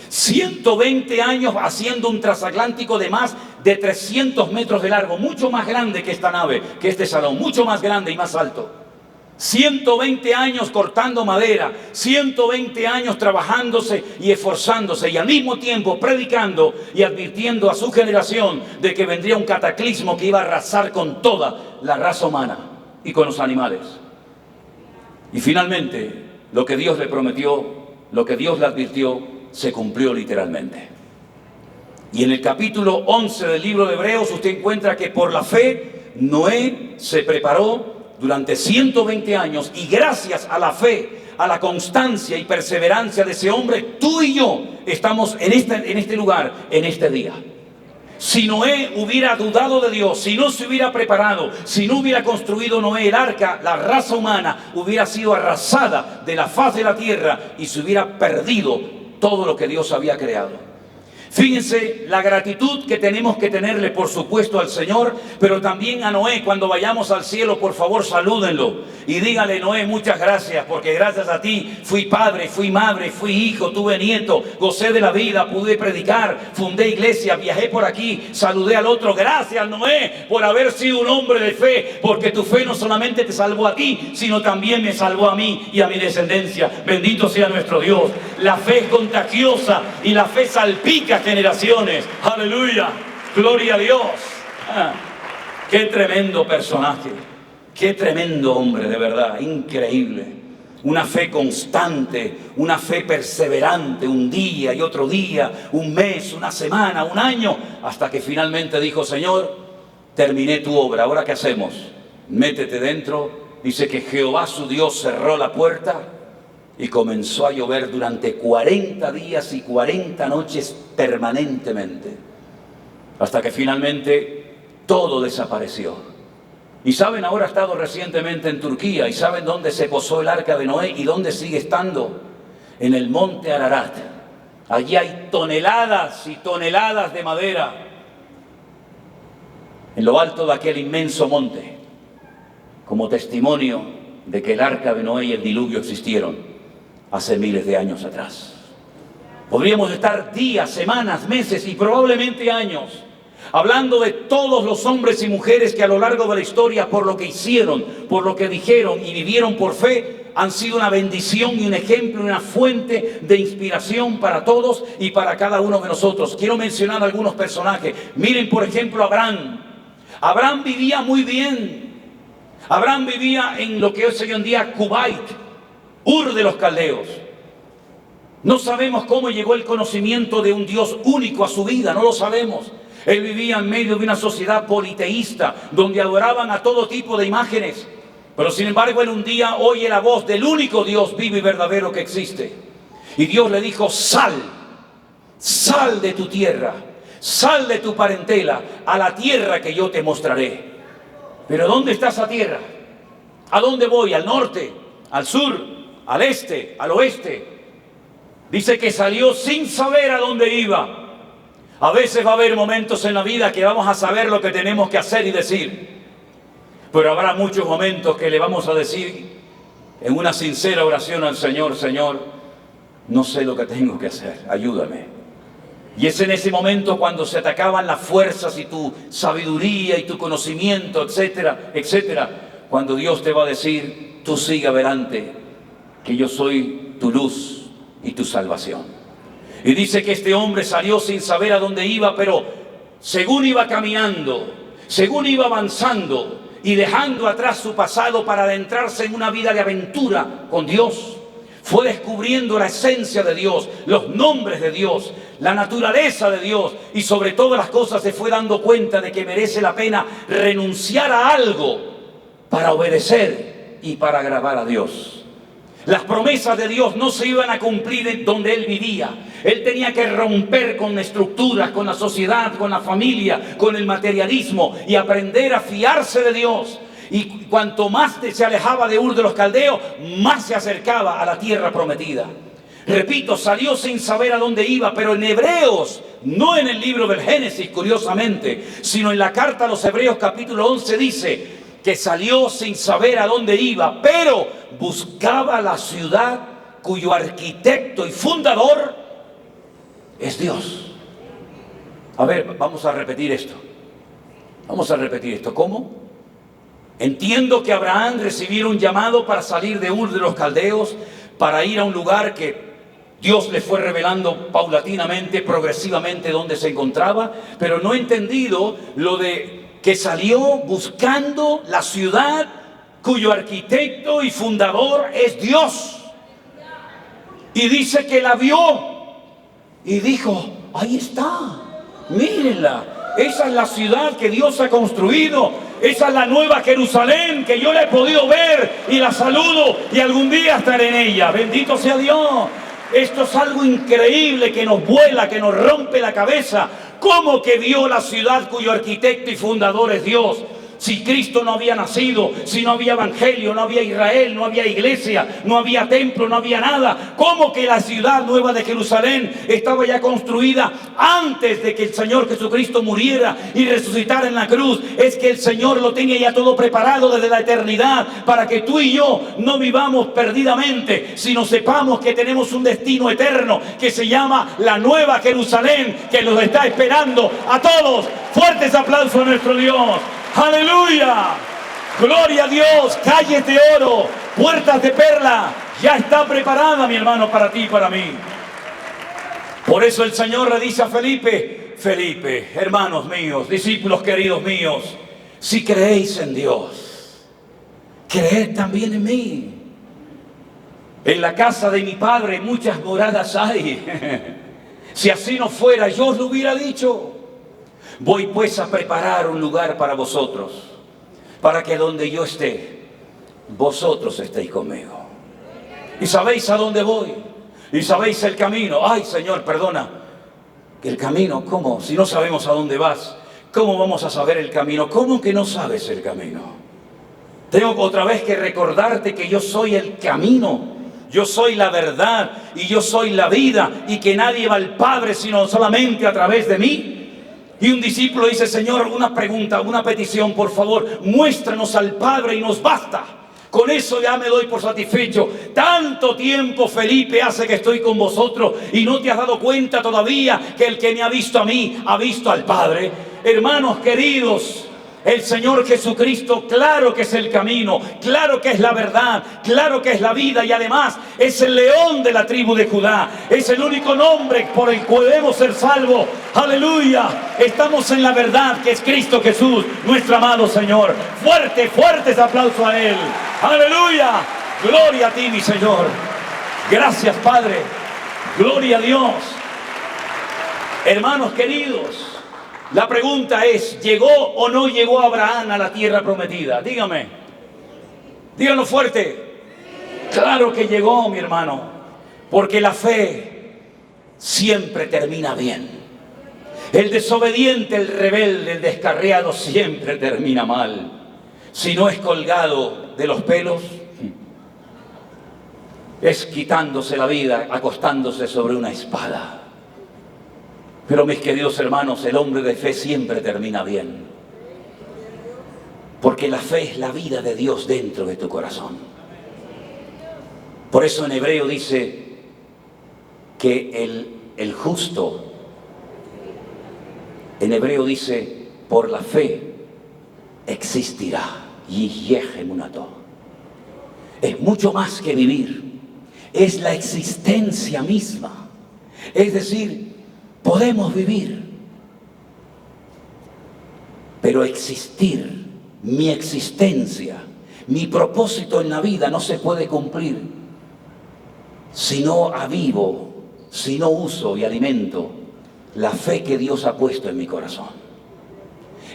120 años haciendo un transatlántico de más de 300 metros de largo, mucho más grande que esta nave, que este salón, mucho más grande y más alto. 120 años cortando madera, 120 años trabajándose y esforzándose y al mismo tiempo predicando y advirtiendo a su generación de que vendría un cataclismo que iba a arrasar con toda la raza humana y con los animales. Y finalmente, lo que Dios le prometió, lo que Dios le advirtió, se cumplió literalmente. Y en el capítulo 11 del libro de Hebreos usted encuentra que por la fe Noé se preparó durante 120 años y gracias a la fe, a la constancia y perseverancia de ese hombre, tú y yo estamos en este lugar, en este día. Si Noé hubiera dudado de Dios, si no se hubiera preparado, si no hubiera construido Noé el arca, la raza humana hubiera sido arrasada de la faz de la tierra y se hubiera perdido todo lo que Dios había creado. Fíjense la gratitud que tenemos que tenerle, por supuesto, al Señor, pero también a Noé. Cuando vayamos al cielo, por favor, salúdenlo y díganle, Noé, muchas gracias, porque gracias a ti fui padre, fui madre, fui hijo, tuve nieto, gocé de la vida, pude predicar, fundé iglesia, viajé por aquí, saludé al otro. Gracias, Noé, por haber sido un hombre de fe, porque tu fe no solamente te salvó a ti, sino también me salvó a mí y a mi descendencia. Bendito sea nuestro Dios. La fe es contagiosa y la fe salpica generaciones. Aleluya, gloria a Dios. Qué tremendo personaje, qué tremendo hombre, de verdad, increíble. Una fe constante, una fe perseverante, un día y otro día, un mes, una semana, un año, hasta que finalmente dijo, Señor, terminé tu obra, ¿ahora qué hacemos? Métete dentro. Dice que Jehová su Dios cerró la puerta y comenzó a llover durante 40 días y 40 noches permanentemente, hasta que finalmente todo desapareció. Y saben, ahora he estado recientemente en Turquía y saben dónde se posó el arca de Noé y dónde sigue estando, en el monte Ararat. Allí hay toneladas y toneladas de madera. en lo alto de aquel inmenso monte, como testimonio de que el arca de Noé y el diluvio existieron hace miles de años atrás. Podríamos estar días, semanas, meses y probablemente años hablando de todos los hombres y mujeres que a lo largo de la historia, por lo que hicieron, por lo que dijeron y vivieron por fe, han sido una bendición y un ejemplo, una fuente de inspiración para todos y para cada uno de nosotros. Quiero mencionar algunos personajes. Miren, por ejemplo, Abraham. Abraham vivía muy bien. Abraham vivía en lo que es hoy en día Kuwait, Ur de los Caldeos. No sabemos cómo llegó el conocimiento de un Dios único a su vida, no lo sabemos. Él vivía en medio de una sociedad politeísta, donde adoraban a todo tipo de imágenes. Pero sin embargo, él un día oye la voz del único Dios vivo y verdadero que existe. Y Dios le dijo: sal de tu tierra, sal de tu parentela, a la tierra que yo te mostraré. Pero ¿dónde está esa tierra? ¿A dónde voy? ¿Al norte? ¿Al sur? ¿Al este? ¿Al oeste? Dice que salió sin saber a dónde iba. A veces va a haber momentos en la vida que vamos a saber lo que tenemos que hacer y decir. Pero habrá muchos momentos que le vamos a decir en una sincera oración al Señor: Señor, no sé lo que tengo que hacer, ayúdame. Y es en ese momento cuando se atacaban las fuerzas y tu sabiduría y tu conocimiento, etcétera, etcétera, cuando Dios te va a decir: tú sigue adelante, que yo soy tu luz y tu salvación. Y dice que este hombre salió sin saber a dónde iba, pero según iba caminando, según iba avanzando y dejando atrás su pasado para adentrarse en una vida de aventura con Dios, fue descubriendo la esencia de Dios, los nombres de Dios, la naturaleza de Dios, y sobre todas las cosas se fue dando cuenta de que merece la pena renunciar a algo para obedecer y para agradar a Dios. Las promesas de Dios no se iban a cumplir donde él vivía. Él tenía que romper con estructuras, con la sociedad, con la familia, con el materialismo y aprender a fiarse de Dios. Y cuanto más se alejaba de Ur de los Caldeos, más se acercaba a la tierra prometida. Repito, salió sin saber a dónde iba, pero en Hebreos, no en el libro del Génesis, curiosamente, sino en la carta a los Hebreos capítulo 11 dice que salió sin saber a dónde iba, pero buscaba la ciudad cuyo arquitecto y fundador es Dios. A ver, vamos a repetir esto. Vamos a repetir esto. ¿Cómo? Entiendo que Abraham recibiera un llamado para salir de Ur de los Caldeos, para ir a un lugar que Dios le fue revelando paulatinamente, progresivamente dónde se encontraba, pero no he entendido lo de que salió buscando la ciudad cuyo arquitecto y fundador es Dios. Y dice que la vio y dijo: ahí está, mírenla, esa es la ciudad que Dios ha construido, esa es la nueva Jerusalén que yo la he podido ver y la saludo y algún día estaré en ella. Bendito sea Dios. Esto es algo increíble que nos vuela, que nos rompe la cabeza. ¿Cómo que vio la ciudad cuyo arquitecto y fundador es Dios? Si Cristo no había nacido, si no había evangelio, no había Israel, no había iglesia, no había templo, no había nada. ¿Cómo que la ciudad nueva de Jerusalén estaba ya construida antes de que el Señor Jesucristo muriera y resucitara en la cruz? Es que el Señor lo tenía ya todo preparado desde la eternidad para que tú y yo no vivamos perdidamente, sino sepamos que tenemos un destino eterno que se llama la nueva Jerusalén, que nos está esperando a todos. Fuertes aplausos a nuestro Dios. ¡Aleluya! ¡Gloria a Dios! Calles de oro, puertas de perla, ya está preparada, mi hermano, para ti y para mí. Por eso el Señor le dice a Felipe: Felipe, hermanos míos, discípulos queridos míos, si creéis en Dios, creed también en mí. En la casa de mi Padre muchas moradas hay. Si así no fuera, yo os lo hubiera dicho. Voy pues a preparar un lugar para vosotros, para que donde yo esté, vosotros estéis conmigo. ¿Y sabéis a dónde voy? ¿Y sabéis el camino? Ay, Señor, perdona. ¿El camino? ¿Cómo? Si no sabemos a dónde vas, ¿cómo vamos a saber el camino? ¿Cómo que no sabes el camino? Tengo otra vez que recordarte que yo soy el camino, yo soy la verdad y yo soy la vida, y que nadie va al Padre sino solamente a través de mí. Y un discípulo dice: Señor, una pregunta, una petición, por favor, muéstranos al Padre y nos basta. Con eso ya me doy por satisfecho. Tanto tiempo, Felipe, hace que estoy con vosotros y no te has dado cuenta todavía que el que me ha visto a mí, ha visto al Padre. Hermanos queridos, el Señor Jesucristo, claro que es el camino, claro que es la verdad, claro que es la vida, y además es el león de la tribu de Judá. Es el único nombre por el cual debemos ser salvos. Aleluya. Estamos en la verdad, que es Cristo Jesús, nuestro amado Señor. Fuerte, fuertes aplausos a Él. Aleluya. Gloria a ti, mi Señor. Gracias, Padre. Gloria a Dios. Hermanos queridos, la pregunta es: ¿llegó o no llegó Abraham a la tierra prometida? Dígame. Díganlo fuerte. Claro que llegó, mi hermano. Porque la fe siempre termina bien. El desobediente, el rebelde, el descarriado siempre termina mal. Si no es colgado de los pelos, es quitándose la vida, acostándose sobre una espada. Pero mis queridos hermanos, el hombre de fe siempre termina bien. Porque la fe es la vida de Dios dentro de tu corazón. Por eso en hebreo dice que el justo, en hebreo dice, por la fe existirá. Es mucho más que vivir. Es la existencia misma. Es decir, podemos vivir, pero existir, mi existencia, mi propósito en la vida no se puede cumplir si no avivo, si no uso y alimento la fe que Dios ha puesto en mi corazón.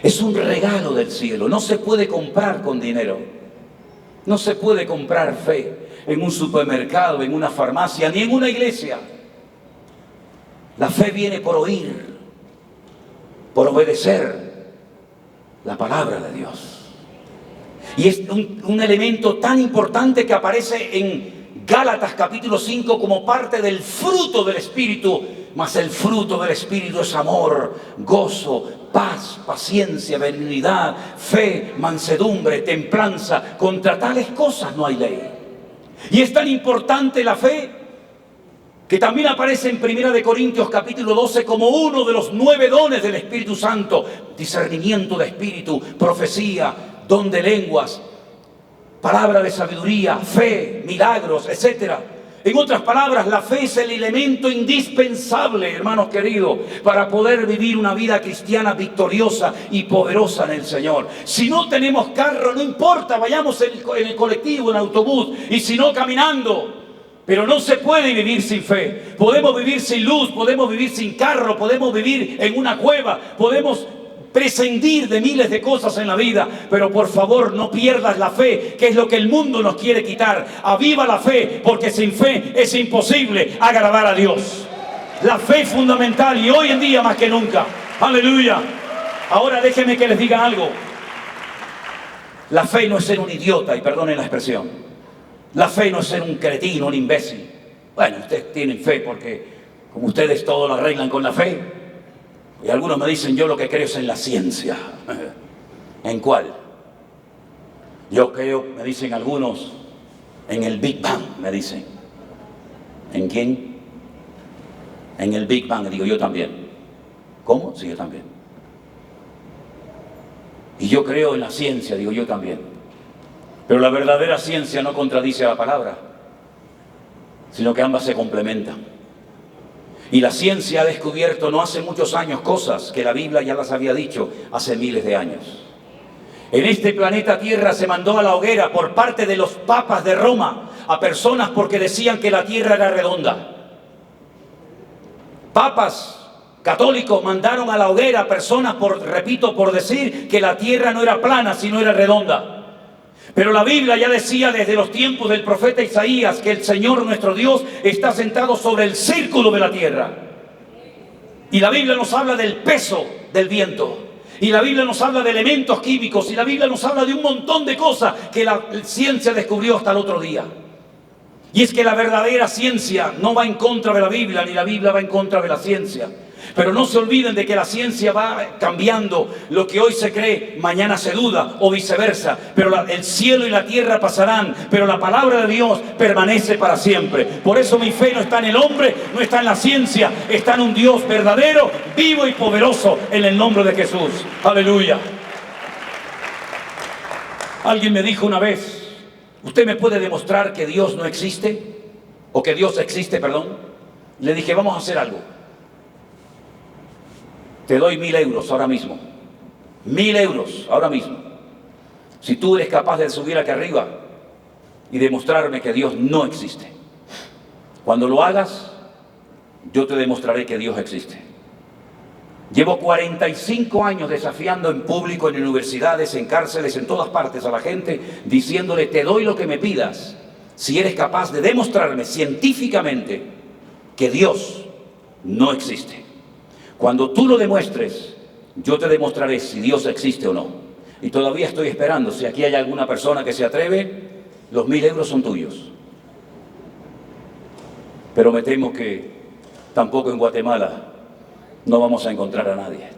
Es un regalo del cielo, no se puede comprar con dinero, no se puede comprar fe en un supermercado, en una farmacia, ni en una iglesia. La fe viene por oír, por obedecer la palabra de Dios. Y es un elemento tan importante que aparece en Gálatas capítulo 5 como parte del fruto del Espíritu. Mas el fruto del Espíritu es amor, gozo, paz, paciencia, benignidad, fe, mansedumbre, templanza. Contra tales cosas no hay ley. Y es tan importante la fe que también aparece en 1 Corintios capítulo 12 como uno de los 9 dones del Espíritu Santo: discernimiento de espíritu, profecía, don de lenguas, palabra de sabiduría, fe, milagros, etc. En otras palabras, la fe es el elemento indispensable, hermanos queridos, para poder vivir una vida cristiana victoriosa y poderosa en el Señor. Si no tenemos carro, no importa, vayamos en el colectivo, en el autobús, y si no, caminando. Pero no se puede vivir sin fe. Podemos vivir sin luz, podemos vivir sin carro, podemos vivir en una cueva, podemos prescindir de miles de cosas en la vida, pero por favor no pierdas la fe, que es lo que el mundo nos quiere quitar. Aviva la fe, porque sin fe es imposible agradar a Dios. La fe es fundamental y hoy en día más que nunca. Aleluya. Ahora déjenme que les diga algo. La fe no es ser un idiota, y perdonen la expresión. La fe no es ser un cretino, un imbécil. Bueno, ustedes tienen fe porque como ustedes todo lo arreglan con la fe. Y algunos me dicen: yo lo que creo es en la ciencia. ¿En cuál? Yo creo, me dicen algunos, en el Big Bang, me dicen. ¿En quién? En el Big Bang. Digo, yo también. ¿Cómo? Sí, yo también. Y yo creo en la ciencia. Digo, yo también. Pero la verdadera ciencia no contradice a la palabra, sino que ambas se complementan. Y la ciencia ha descubierto no hace muchos años cosas que la Biblia ya las había dicho hace miles de años. En este planeta Tierra se mandó a la hoguera por parte de los papas de Roma a personas porque decían que la Tierra era redonda. Papas católicos mandaron a la hoguera a personas por decir que la Tierra no era plana, sino era redonda. Pero la Biblia ya decía desde los tiempos del profeta Isaías que el Señor nuestro Dios está sentado sobre el círculo de la tierra. Y la Biblia nos habla del peso del viento. Y la Biblia nos habla de elementos químicos. Y la Biblia nos habla de un montón de cosas que la ciencia descubrió hasta el otro día. Y es que la verdadera ciencia no va en contra de la Biblia, ni la Biblia va en contra de la ciencia. Pero no se olviden de que la ciencia va cambiando. Lo que hoy se cree, mañana se duda, o viceversa. Pero el cielo y la tierra pasarán, pero la palabra de Dios permanece para siempre. Por eso mi fe no está en el hombre, no está en la ciencia, está en un Dios verdadero, vivo y poderoso, en el nombre de Jesús. Aleluya. Alguien me dijo una vez: ¿usted me puede demostrar que Dios no existe? O que Dios existe, perdón. Le dije: vamos a hacer algo. Te doy 1.000 euros ahora mismo. 1.000 euros ahora mismo. Si tú eres capaz de subir aquí arriba y demostrarme que Dios no existe. Cuando lo hagas, yo te demostraré que Dios existe. Llevo 45 años desafiando en público, en universidades, en cárceles, en todas partes a la gente, diciéndole: te doy lo que me pidas, si eres capaz de demostrarme científicamente que Dios no existe. Cuando tú lo demuestres, yo te demostraré si Dios existe o no. Y todavía estoy esperando. Si aquí hay alguna persona que se atreve, los 1.000 euros son tuyos. Pero me temo que tampoco en Guatemala no vamos a encontrar a nadie.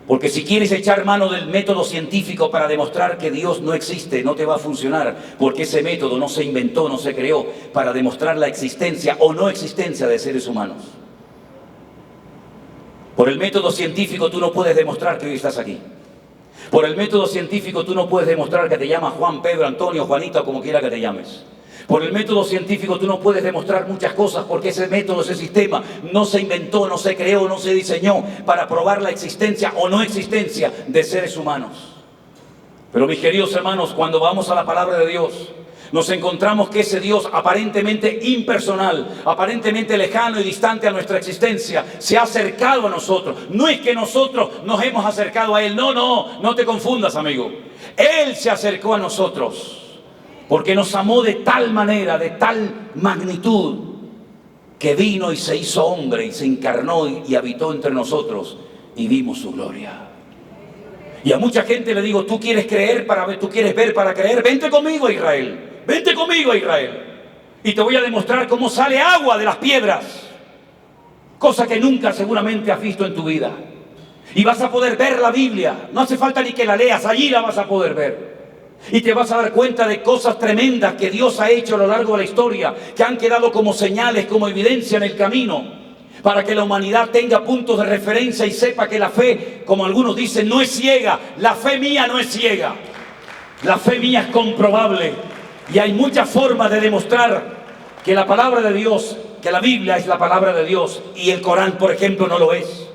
Porque si quieres echar mano del método científico para demostrar que Dios no existe, no te va a funcionar, porque ese método no se inventó, no se creó para demostrar la existencia o no existencia de seres humanos. Por el método científico tú no puedes demostrar que hoy estás aquí. Por el método científico tú no puedes demostrar que te llamas Juan, Pedro, Antonio, Juanita, como quiera que te llames. Por el método científico tú no puedes demostrar muchas cosas, porque ese método, ese sistema no se inventó, no se creó, no se diseñó para probar la existencia o no existencia de seres humanos. Pero mis queridos hermanos, cuando vamos a la palabra de Dios, nos encontramos que ese Dios aparentemente impersonal, aparentemente lejano y distante a nuestra existencia, se ha acercado a nosotros. No es que nosotros nos hemos acercado a Él, no te confundas, amigo. Él se acercó a nosotros, porque nos amó de tal manera, de tal magnitud, que vino y se hizo hombre y se encarnó y habitó entre nosotros y vimos su gloria. Y a mucha gente le digo: tú quieres creer para ver, tú quieres ver para creer, vente conmigo a Israel. Vente conmigo a Israel y te voy a demostrar cómo sale agua de las piedras, cosa que nunca seguramente has visto en tu vida. Y vas a poder ver la Biblia, no hace falta ni que la leas, allí la vas a poder ver. Y te vas a dar cuenta de cosas tremendas que Dios ha hecho a lo largo de la historia, que han quedado como señales, como evidencia en el camino, para que la humanidad tenga puntos de referencia y sepa que la fe, como algunos dicen, no es ciega. La fe mía no es ciega, la fe mía es comprobable. Y hay muchas formas de demostrar que la palabra de Dios, que la Biblia es la palabra de Dios y el Corán, por ejemplo, no lo es.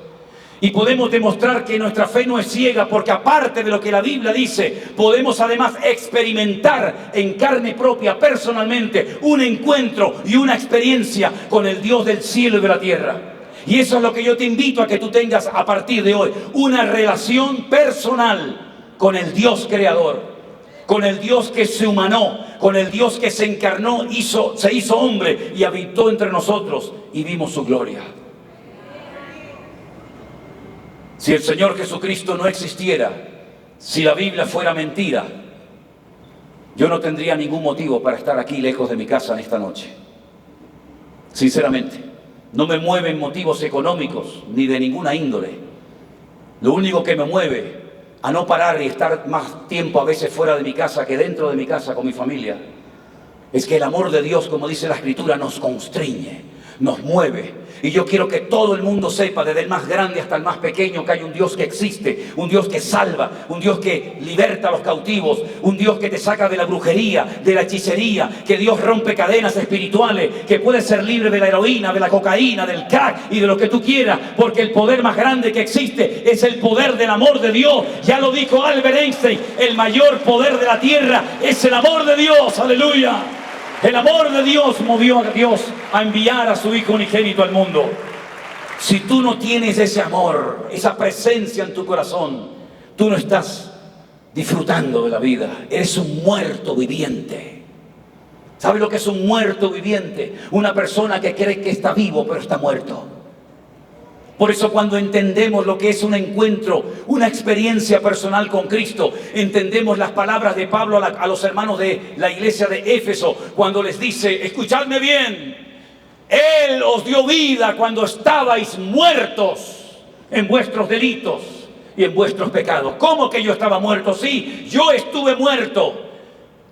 Y podemos demostrar que nuestra fe no es ciega, porque aparte de lo que la Biblia dice, podemos además experimentar en carne propia, personalmente, un encuentro y una experiencia con el Dios del cielo y de la tierra. Y eso es lo que yo te invito a que tú tengas a partir de hoy, una relación personal con el Dios creador, con el Dios que se humanó, con el Dios que se encarnó, se hizo hombre y habitó entre nosotros y vimos su gloria. Si el Señor Jesucristo no existiera, si la Biblia fuera mentira, yo no tendría ningún motivo para estar aquí lejos de mi casa en esta noche. Sinceramente, no me mueven motivos económicos ni de ninguna índole. Lo único que me mueve a no parar y estar más tiempo a veces fuera de mi casa que dentro de mi casa con mi familia, es que el amor de Dios, como dice la Escritura, nos constriñe, nos mueve. Y yo quiero que todo el mundo sepa, desde el más grande hasta el más pequeño, que hay un Dios que existe, un Dios que salva, un Dios que liberta a los cautivos, un Dios que te saca de la brujería, de la hechicería, que Dios rompe cadenas espirituales, que puedes ser libre de la heroína, de la cocaína, del crack y de lo que tú quieras, porque el poder más grande que existe es el poder del amor de Dios. Ya lo dijo Albert Einstein: el mayor poder de la tierra es el amor de Dios. ¡Aleluya! El amor de Dios movió a Dios a enviar a su Hijo unigénito al mundo. Si tú no tienes ese amor, esa presencia en tu corazón, tú no estás disfrutando de la vida. Eres un muerto viviente. ¿Sabes lo que es un muerto viviente? Una persona que cree que está vivo, pero está muerto. Por eso cuando entendemos lo que es un encuentro, una experiencia personal con Cristo, entendemos las palabras de Pablo a los hermanos de la iglesia de Éfeso, cuando les dice: escuchadme bien, Él os dio vida cuando estabais muertos en vuestros delitos y en vuestros pecados. ¿Cómo que yo estaba muerto? Sí, yo estuve muerto.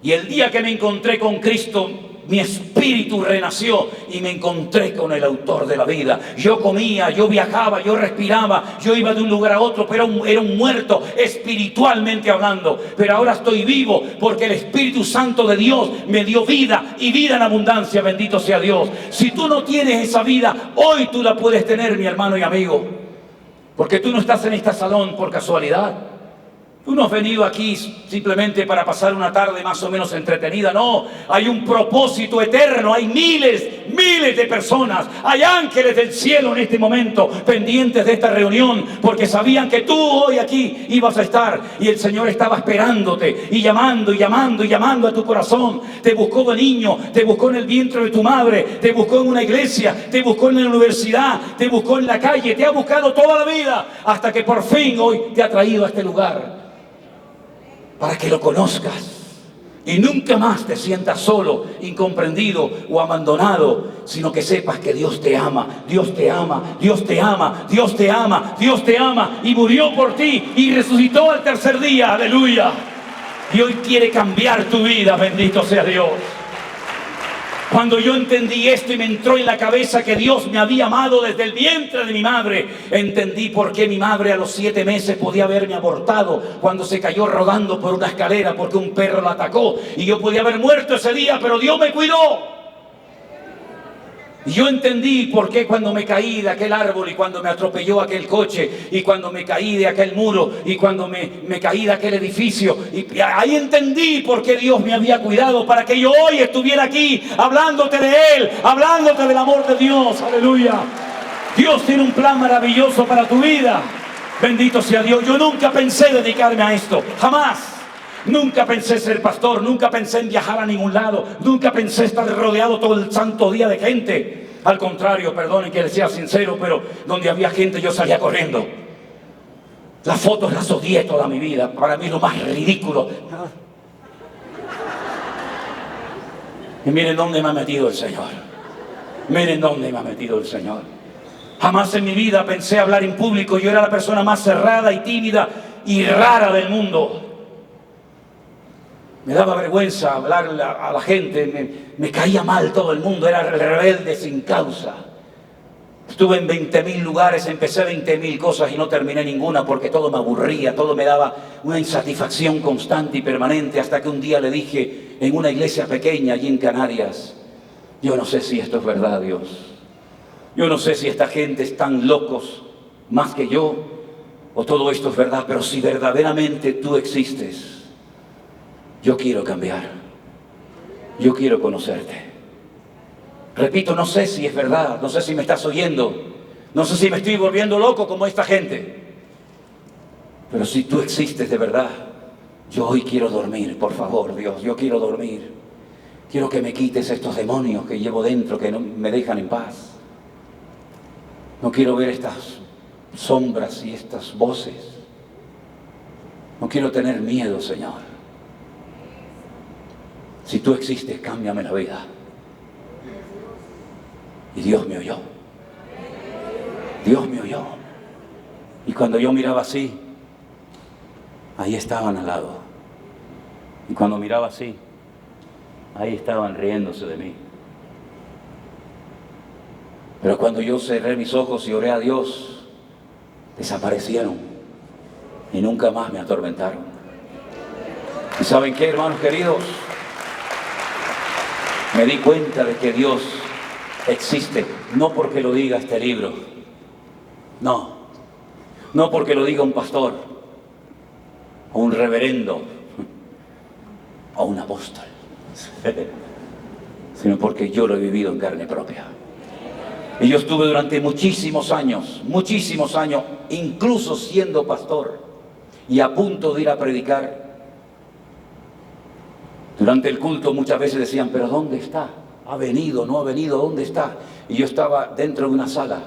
Y el día que me encontré con Cristo, mi espíritu renació y me encontré con el autor de la vida. Yo comía, yo viajaba, yo respiraba, yo iba de un lugar a otro, pero era un muerto espiritualmente hablando. Pero ahora estoy vivo porque el Espíritu Santo de Dios me dio vida y vida en abundancia. Bendito sea Dios. Si tú no tienes esa vida, hoy tú la puedes tener, mi hermano y amigo. Porque tú no estás en este salón por casualidad. Tú no has venido aquí simplemente para pasar una tarde más o menos entretenida. No, hay un propósito eterno. Hay miles de personas. Hay ángeles del cielo en este momento pendientes de esta reunión, porque sabían que tú hoy aquí ibas a estar. Y el Señor estaba esperándote y llamando y llamando y llamando a tu corazón. Te buscó de niño, te buscó en el vientre de tu madre, te buscó en una iglesia, te buscó en la universidad, te buscó en la calle, te ha buscado toda la vida, hasta que por fin hoy te ha traído a este lugar, para que lo conozcas y nunca más te sientas solo, incomprendido o abandonado, sino que sepas que Dios te ama, Dios te ama, Dios te ama, Dios te ama, Dios te ama, y murió por ti y resucitó al tercer día. Aleluya. Y hoy quiere cambiar tu vida. Bendito sea Dios. Cuando yo entendí esto y me entró en la cabeza que Dios me había amado desde el vientre de mi madre, entendí por qué mi madre a los 7 meses podía haberme abortado cuando se cayó rodando por una escalera porque un perro la atacó. Y yo podía haber muerto ese día, pero Dios me cuidó. Y yo entendí por qué cuando me caí de aquel árbol y cuando me atropelló aquel coche y cuando me caí de aquel muro y cuando me caí de aquel edificio. Y ahí entendí por qué Dios me había cuidado para que yo hoy estuviera aquí hablándote de Él, hablándote del amor de Dios. Aleluya. Dios tiene un plan maravilloso para tu vida. Bendito sea Dios. Yo nunca pensé dedicarme a esto. Jamás. Nunca pensé ser pastor, nunca pensé en viajar a ningún lado, nunca pensé estar rodeado todo el santo día de gente. Al contrario, perdonen que les sea sincero, pero donde había gente yo salía corriendo. Las fotos las odié toda mi vida, para mí lo más ridículo. Y miren dónde me ha metido el Señor. Miren dónde me ha metido el Señor. Jamás en mi vida pensé hablar en público. Yo era la persona más cerrada y tímida y rara del mundo. Me daba vergüenza hablar a la gente, me caía mal todo el mundo, era rebelde sin causa. Estuve en 20.000 lugares, empecé 20.000 cosas y no terminé ninguna porque todo me aburría, todo me daba una insatisfacción constante y permanente, hasta que un día le dije en una iglesia pequeña allí en Canarias: yo no sé si esto es verdad, Dios. Yo no sé si esta gente es tan locos más que yo o todo esto es verdad, pero si verdaderamente tú existes, yo quiero cambiar. Yo quiero conocerte. Repito, no sé si es verdad, no sé si me estás oyendo, no sé si me estoy volviendo loco como esta gente. Pero si tú existes de verdad, yo hoy quiero dormir, por favor, Dios, yo quiero dormir. Quiero que me quites estos demonios que llevo dentro, que no me dejan en paz. No quiero ver estas sombras y estas voces. No quiero tener miedo, Señor. Si tú existes, cámbiame la vida. Y Dios me oyó. Dios me oyó. Y cuando yo miraba así, ahí estaban al lado. Y cuando miraba así, ahí estaban riéndose de mí. Pero cuando yo cerré mis ojos y oré a Dios, desaparecieron y nunca más me atormentaron. ¿Y saben qué, hermanos queridos? Me di cuenta de que Dios existe, no porque lo diga este libro, no porque lo diga un pastor, o un reverendo, o un apóstol, sino porque yo lo he vivido en carne propia. Y yo estuve durante muchísimos años, incluso siendo pastor y a punto de ir a predicar. Durante el culto muchas veces decían: pero ¿dónde está? ¿Ha venido? ¿No ha venido? ¿Dónde está? Y yo estaba dentro de una sala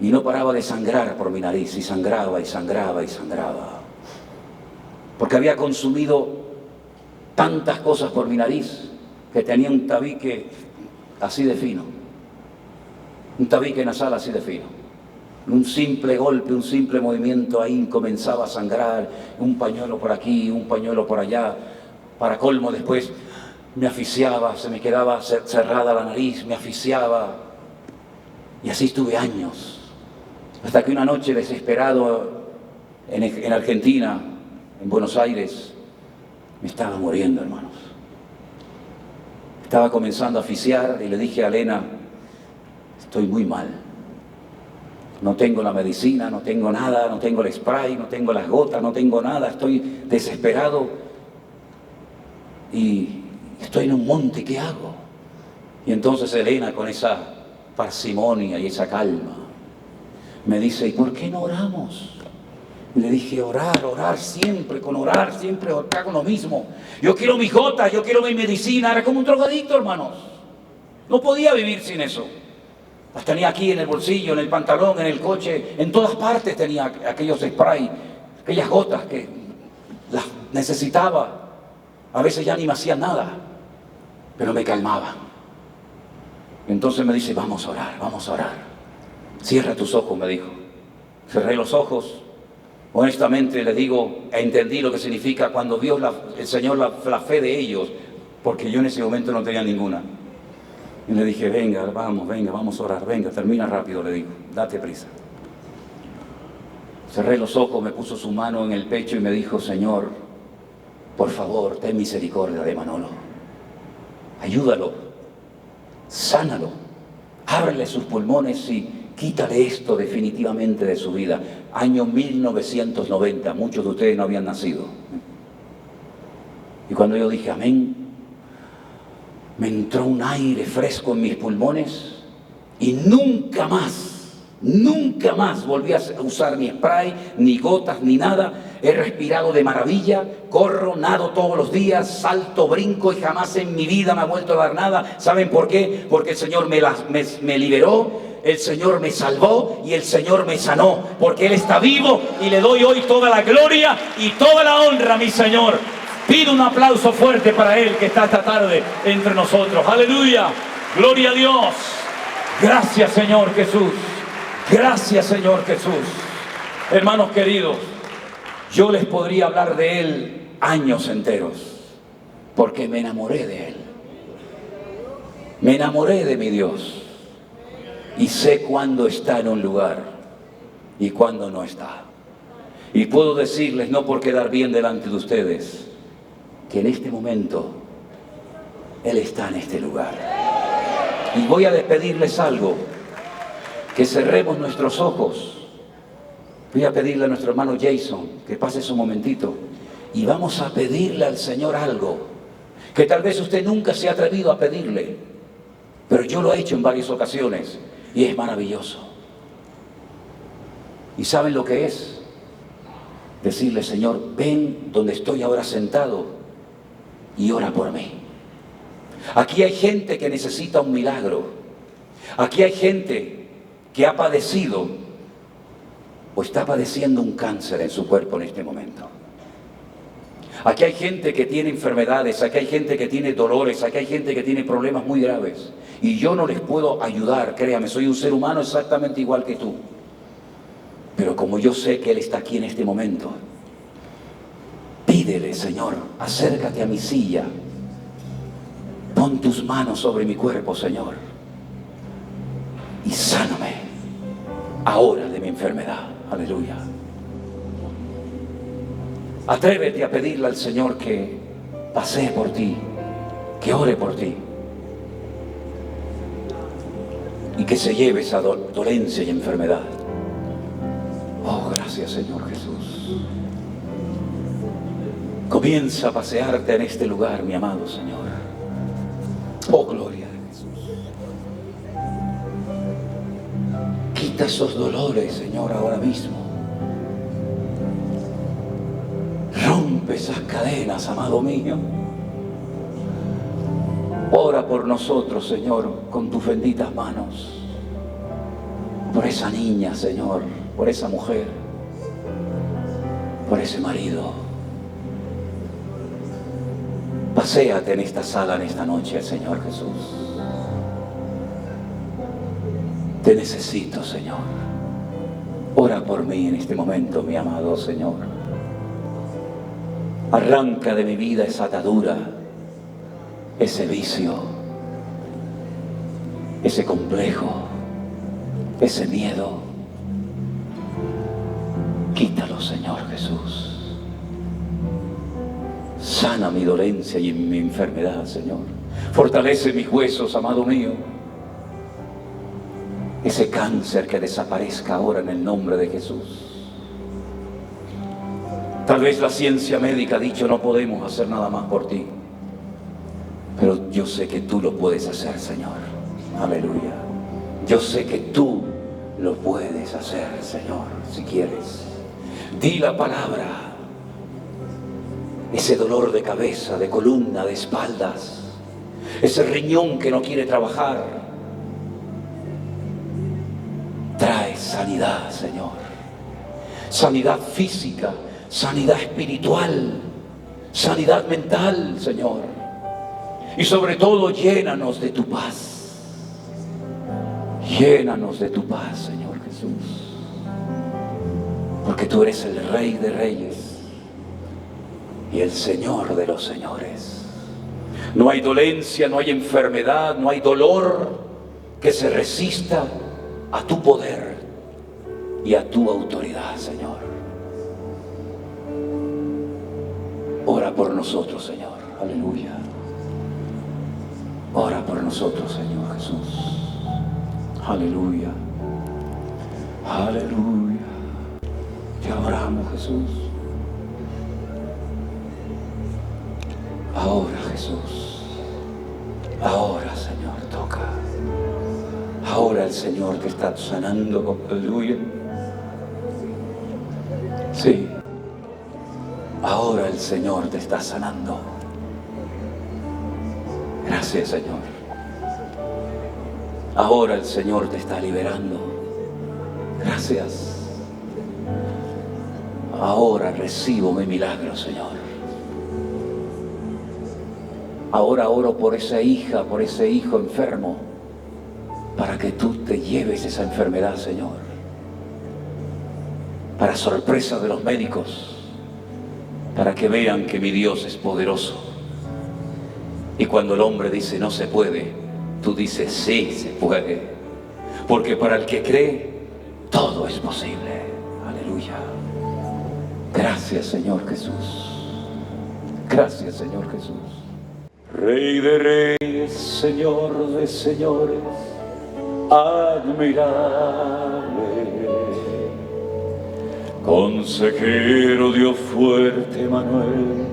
y no paraba de sangrar por mi nariz, y sangraba y sangraba y sangraba, porque había consumido tantas cosas por mi nariz que tenía un tabique así de fino. Un tabique nasal así de fino. Un simple golpe, un simple movimiento ahí comenzaba a sangrar, un pañuelo por aquí, un pañuelo por allá. Para colmo después me asfixiaba, se me quedaba cerrada la nariz, me asfixiaba. Y así estuve años. Hasta que una noche desesperado en Argentina, en Buenos Aires, me estaba muriendo, hermanos. Estaba comenzando a asfixiar y le dije a Elena, estoy muy mal. No tengo la medicina, no tengo nada, no tengo el spray, no tengo las gotas, no tengo nada. Estoy desesperado y estoy en un monte, ¿qué hago? Y entonces Elena, con esa parsimonia y esa calma, me dice, ¿y por qué no oramos? Y le dije, orar siempre, con lo mismo. Yo quiero mis gotas, yo quiero mi medicina. Era como un drogadicto, hermanos. No podía vivir sin eso. Las tenía aquí en el bolsillo, en el pantalón, en el coche, en todas partes tenía aquellos spray, aquellas gotas que las necesitaba. A veces ya ni me hacían nada, pero me calmaba. Entonces me dice, vamos a orar. Cierra tus ojos, me dijo. Cerré los ojos. Honestamente le digo, entendí lo que significa cuando vio el Señor la fe de ellos, porque yo en ese momento no tenía ninguna. Y le dije, venga, vamos a orar, venga, termina rápido, le digo, date prisa. Cerré los ojos, me puso su mano en el pecho y me dijo, Señor, por favor, ten misericordia de Manolo. Ayúdalo, sánalo, ábrele sus pulmones y quítale esto definitivamente de su vida. Año 1990, muchos de ustedes no habían nacido. Y cuando yo dije amén, me entró un aire fresco en mis pulmones y nunca más volví a usar ni spray, ni gotas, ni nada. He respirado de maravilla, corro, nado todos los días, salto, brinco y jamás en mi vida me ha vuelto a dar nada. ¿Saben por qué? Porque el Señor me liberó, el Señor me salvó y el Señor me sanó. Porque Él está vivo y le doy hoy toda la gloria y toda la honra a mi Señor. Pido un aplauso fuerte para Él que está esta tarde entre nosotros. ¡Aleluya! ¡Gloria a Dios! Gracias, Señor Jesús. Gracias, Señor Jesús. Hermanos queridos, yo les podría hablar de Él años enteros, porque me enamoré de Él. Me enamoré de mi Dios. Y sé cuándo está en un lugar y cuándo no está. Y puedo decirles, no por quedar bien delante de ustedes, que en este momento Él está en este lugar. Y voy a despedirles algo, que cerremos nuestros ojos. Voy a pedirle a nuestro hermano Jason que pase su momentito y vamos a pedirle al Señor algo que tal vez usted nunca se ha atrevido a pedirle, pero yo lo he hecho en varias ocasiones y es maravilloso. ¿Y saben lo que es? Decirle, Señor, ven donde estoy ahora sentado y ora por mí. Aquí hay gente que necesita un milagro. Aquí hay gente que ha padecido o está padeciendo un cáncer en su cuerpo en este momento. Aquí hay gente que tiene enfermedades, aquí hay gente que tiene dolores, aquí hay gente que tiene problemas muy graves. Y yo no les puedo ayudar, créame, soy un ser humano exactamente igual que tú. Pero como yo sé que Él está aquí en este momento, pídele, Señor, acércate a mi silla, pon tus manos sobre mi cuerpo, Señor, y sáname ahora de mi enfermedad. Aleluya. Atrévete a pedirle al Señor que pasee por ti, que ore por ti y que se lleve esa dolencia y enfermedad. Oh, gracias, Señor Jesús. Comienza a pasearte en este lugar, mi amado Señor. Oh, gloria a Jesús. Quita esos dolores, Señor, ahora mismo. Rompe esas cadenas, amado mío. Ora por nosotros, Señor, con tus benditas manos. Por esa niña, Señor, por esa mujer, por ese marido. Paséate en esta sala, en esta noche, Señor Jesús. Te necesito, Señor. Ora por mí en este momento, mi amado Señor. Arranca de mi vida esa atadura, ese vicio, ese complejo, ese miedo. Quítalo, Señor Jesús. Sana mi dolencia y mi enfermedad, Señor. Fortalece mis huesos, amado mío. Ese cáncer que desaparezca ahora en el nombre de Jesús. Tal vez la ciencia médica ha dicho no podemos hacer nada más por ti, pero yo sé que tú lo puedes hacer, Señor. Aleluya. Yo sé que tú lo puedes hacer, Señor, si quieres. Di la palabra. Ese dolor de cabeza, de columna, de espaldas, ese riñón que no quiere trabajar, trae sanidad, Señor. Sanidad física, sanidad espiritual, sanidad mental, Señor. Y sobre todo, llénanos de tu paz. Llénanos de tu paz, Señor Jesús. Porque tú eres el Rey de Reyes y el Señor de los señores. No hay dolencia, no hay enfermedad, no hay dolor que se resista a tu poder y a tu autoridad, Señor. Ora por nosotros, Señor. Aleluya. Ora por nosotros, Señor Jesús. Aleluya. Aleluya. Te adoramos, Jesús. Ahora, Jesús. Ahora, Señor, toca. Ahora el Señor te está sanando. Aleluya. Sí. Ahora el Señor te está sanando. Gracias, Señor. Ahora el Señor te está liberando. Gracias. Ahora recibo mi milagro, Señor. Ahora oro por esa hija, por ese hijo enfermo, para que tú te lleves esa enfermedad, Señor. Para sorpresa de los médicos, para que vean que mi Dios es poderoso. Y cuando el hombre dice no se puede, tú dices sí se puede. Porque para el que cree, todo es posible. Aleluya. Gracias, Señor Jesús. Gracias, Señor Jesús. Rey de reyes, Señor de señores, admirable. Consejero, Dios fuerte, Manuel,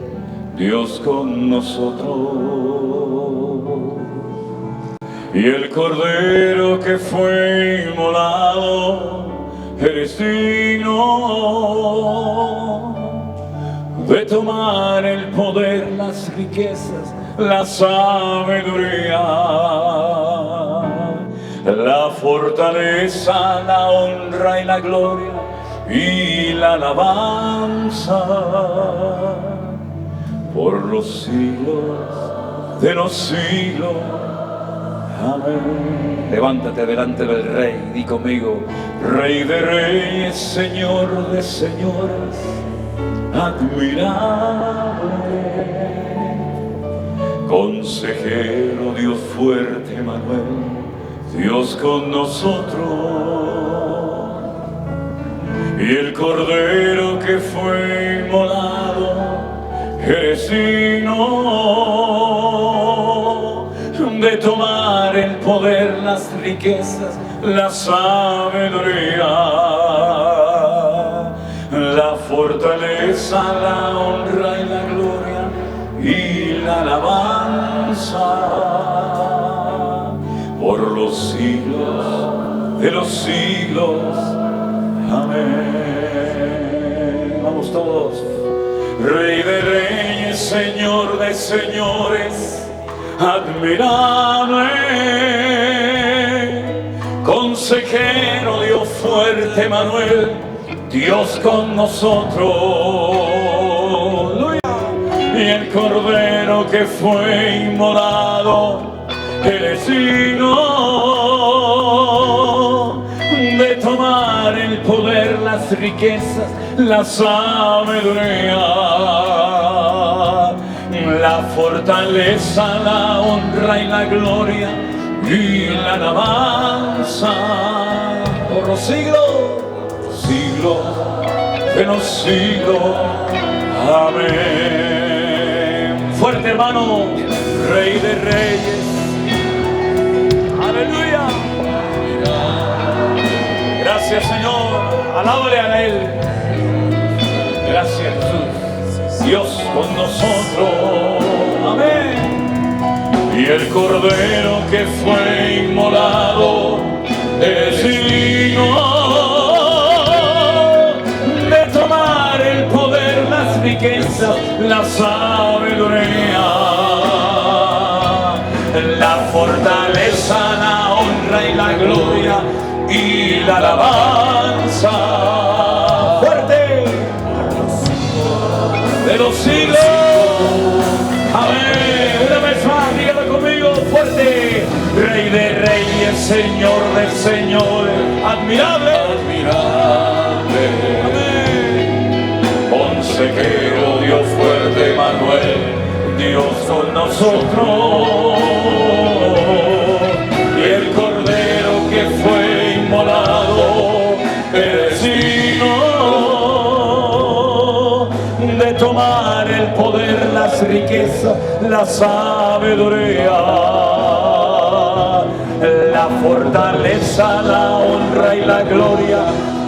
Dios con nosotros. Y el Cordero que fue inmolado, eres digno de tomar el poder, las riquezas, la sabiduría, la fortaleza, la honra y la gloria y la alabanza por los siglos de los siglos. Amén. Levántate delante del Rey, di conmigo: Rey de reyes, Señor de señores, admirable. Consejero, Dios fuerte, Manuel, Dios con nosotros. Y el Cordero que fue inmolado, eres digno de tomar el poder, las riquezas, la sabiduría, la fortaleza, la honra y la gloria y la alabanza por los siglos de los siglos. Amén. Vamos todos. Rey de reyes, Señor de señores, admirable. Consejero, Dios fuerte, Manuel, Dios con nosotros. Y el Cordero que fue inmolado, eres digno las riquezas, la sabiduría, la fortaleza, la honra y la gloria y la alabanza por los siglos, siglos de los siglos. Amén. Fuerte, hermano. Rey de reyes. Aleluya. Gracias, Señor. Alábale a Él. Gracias, Jesús. Dios con nosotros. Amén. Y el Cordero que fue inmolado es digno de tomar el poder, las riquezas, la sabiduría, la fortaleza, la honra y la gloria y la alabanza. Fuerte. De los siglos. Amén. Una vez más, dígalo conmigo fuerte. Rey de reyes, Señor de señores, admirable, admirable. Amén. Consejero, Dios fuerte, Manuel, Dios con nosotros. Y el Cordero que fue inmolado es digno de tomar el poder, las riquezas, la sabiduría, la fortaleza, la honra y la gloria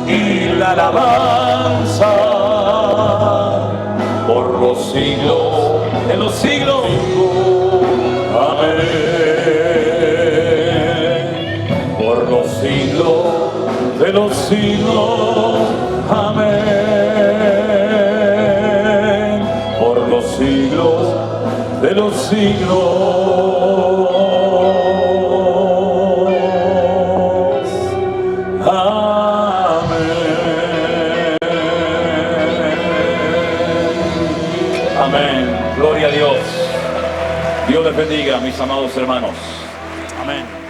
y la alabanza por los siglos de los siglos. Amén. Por los siglos de los siglos. Amén. Por los siglos de los siglos. Amén. Amén. Gloria a Dios. Dios les bendiga, mis amados hermanos. Amén.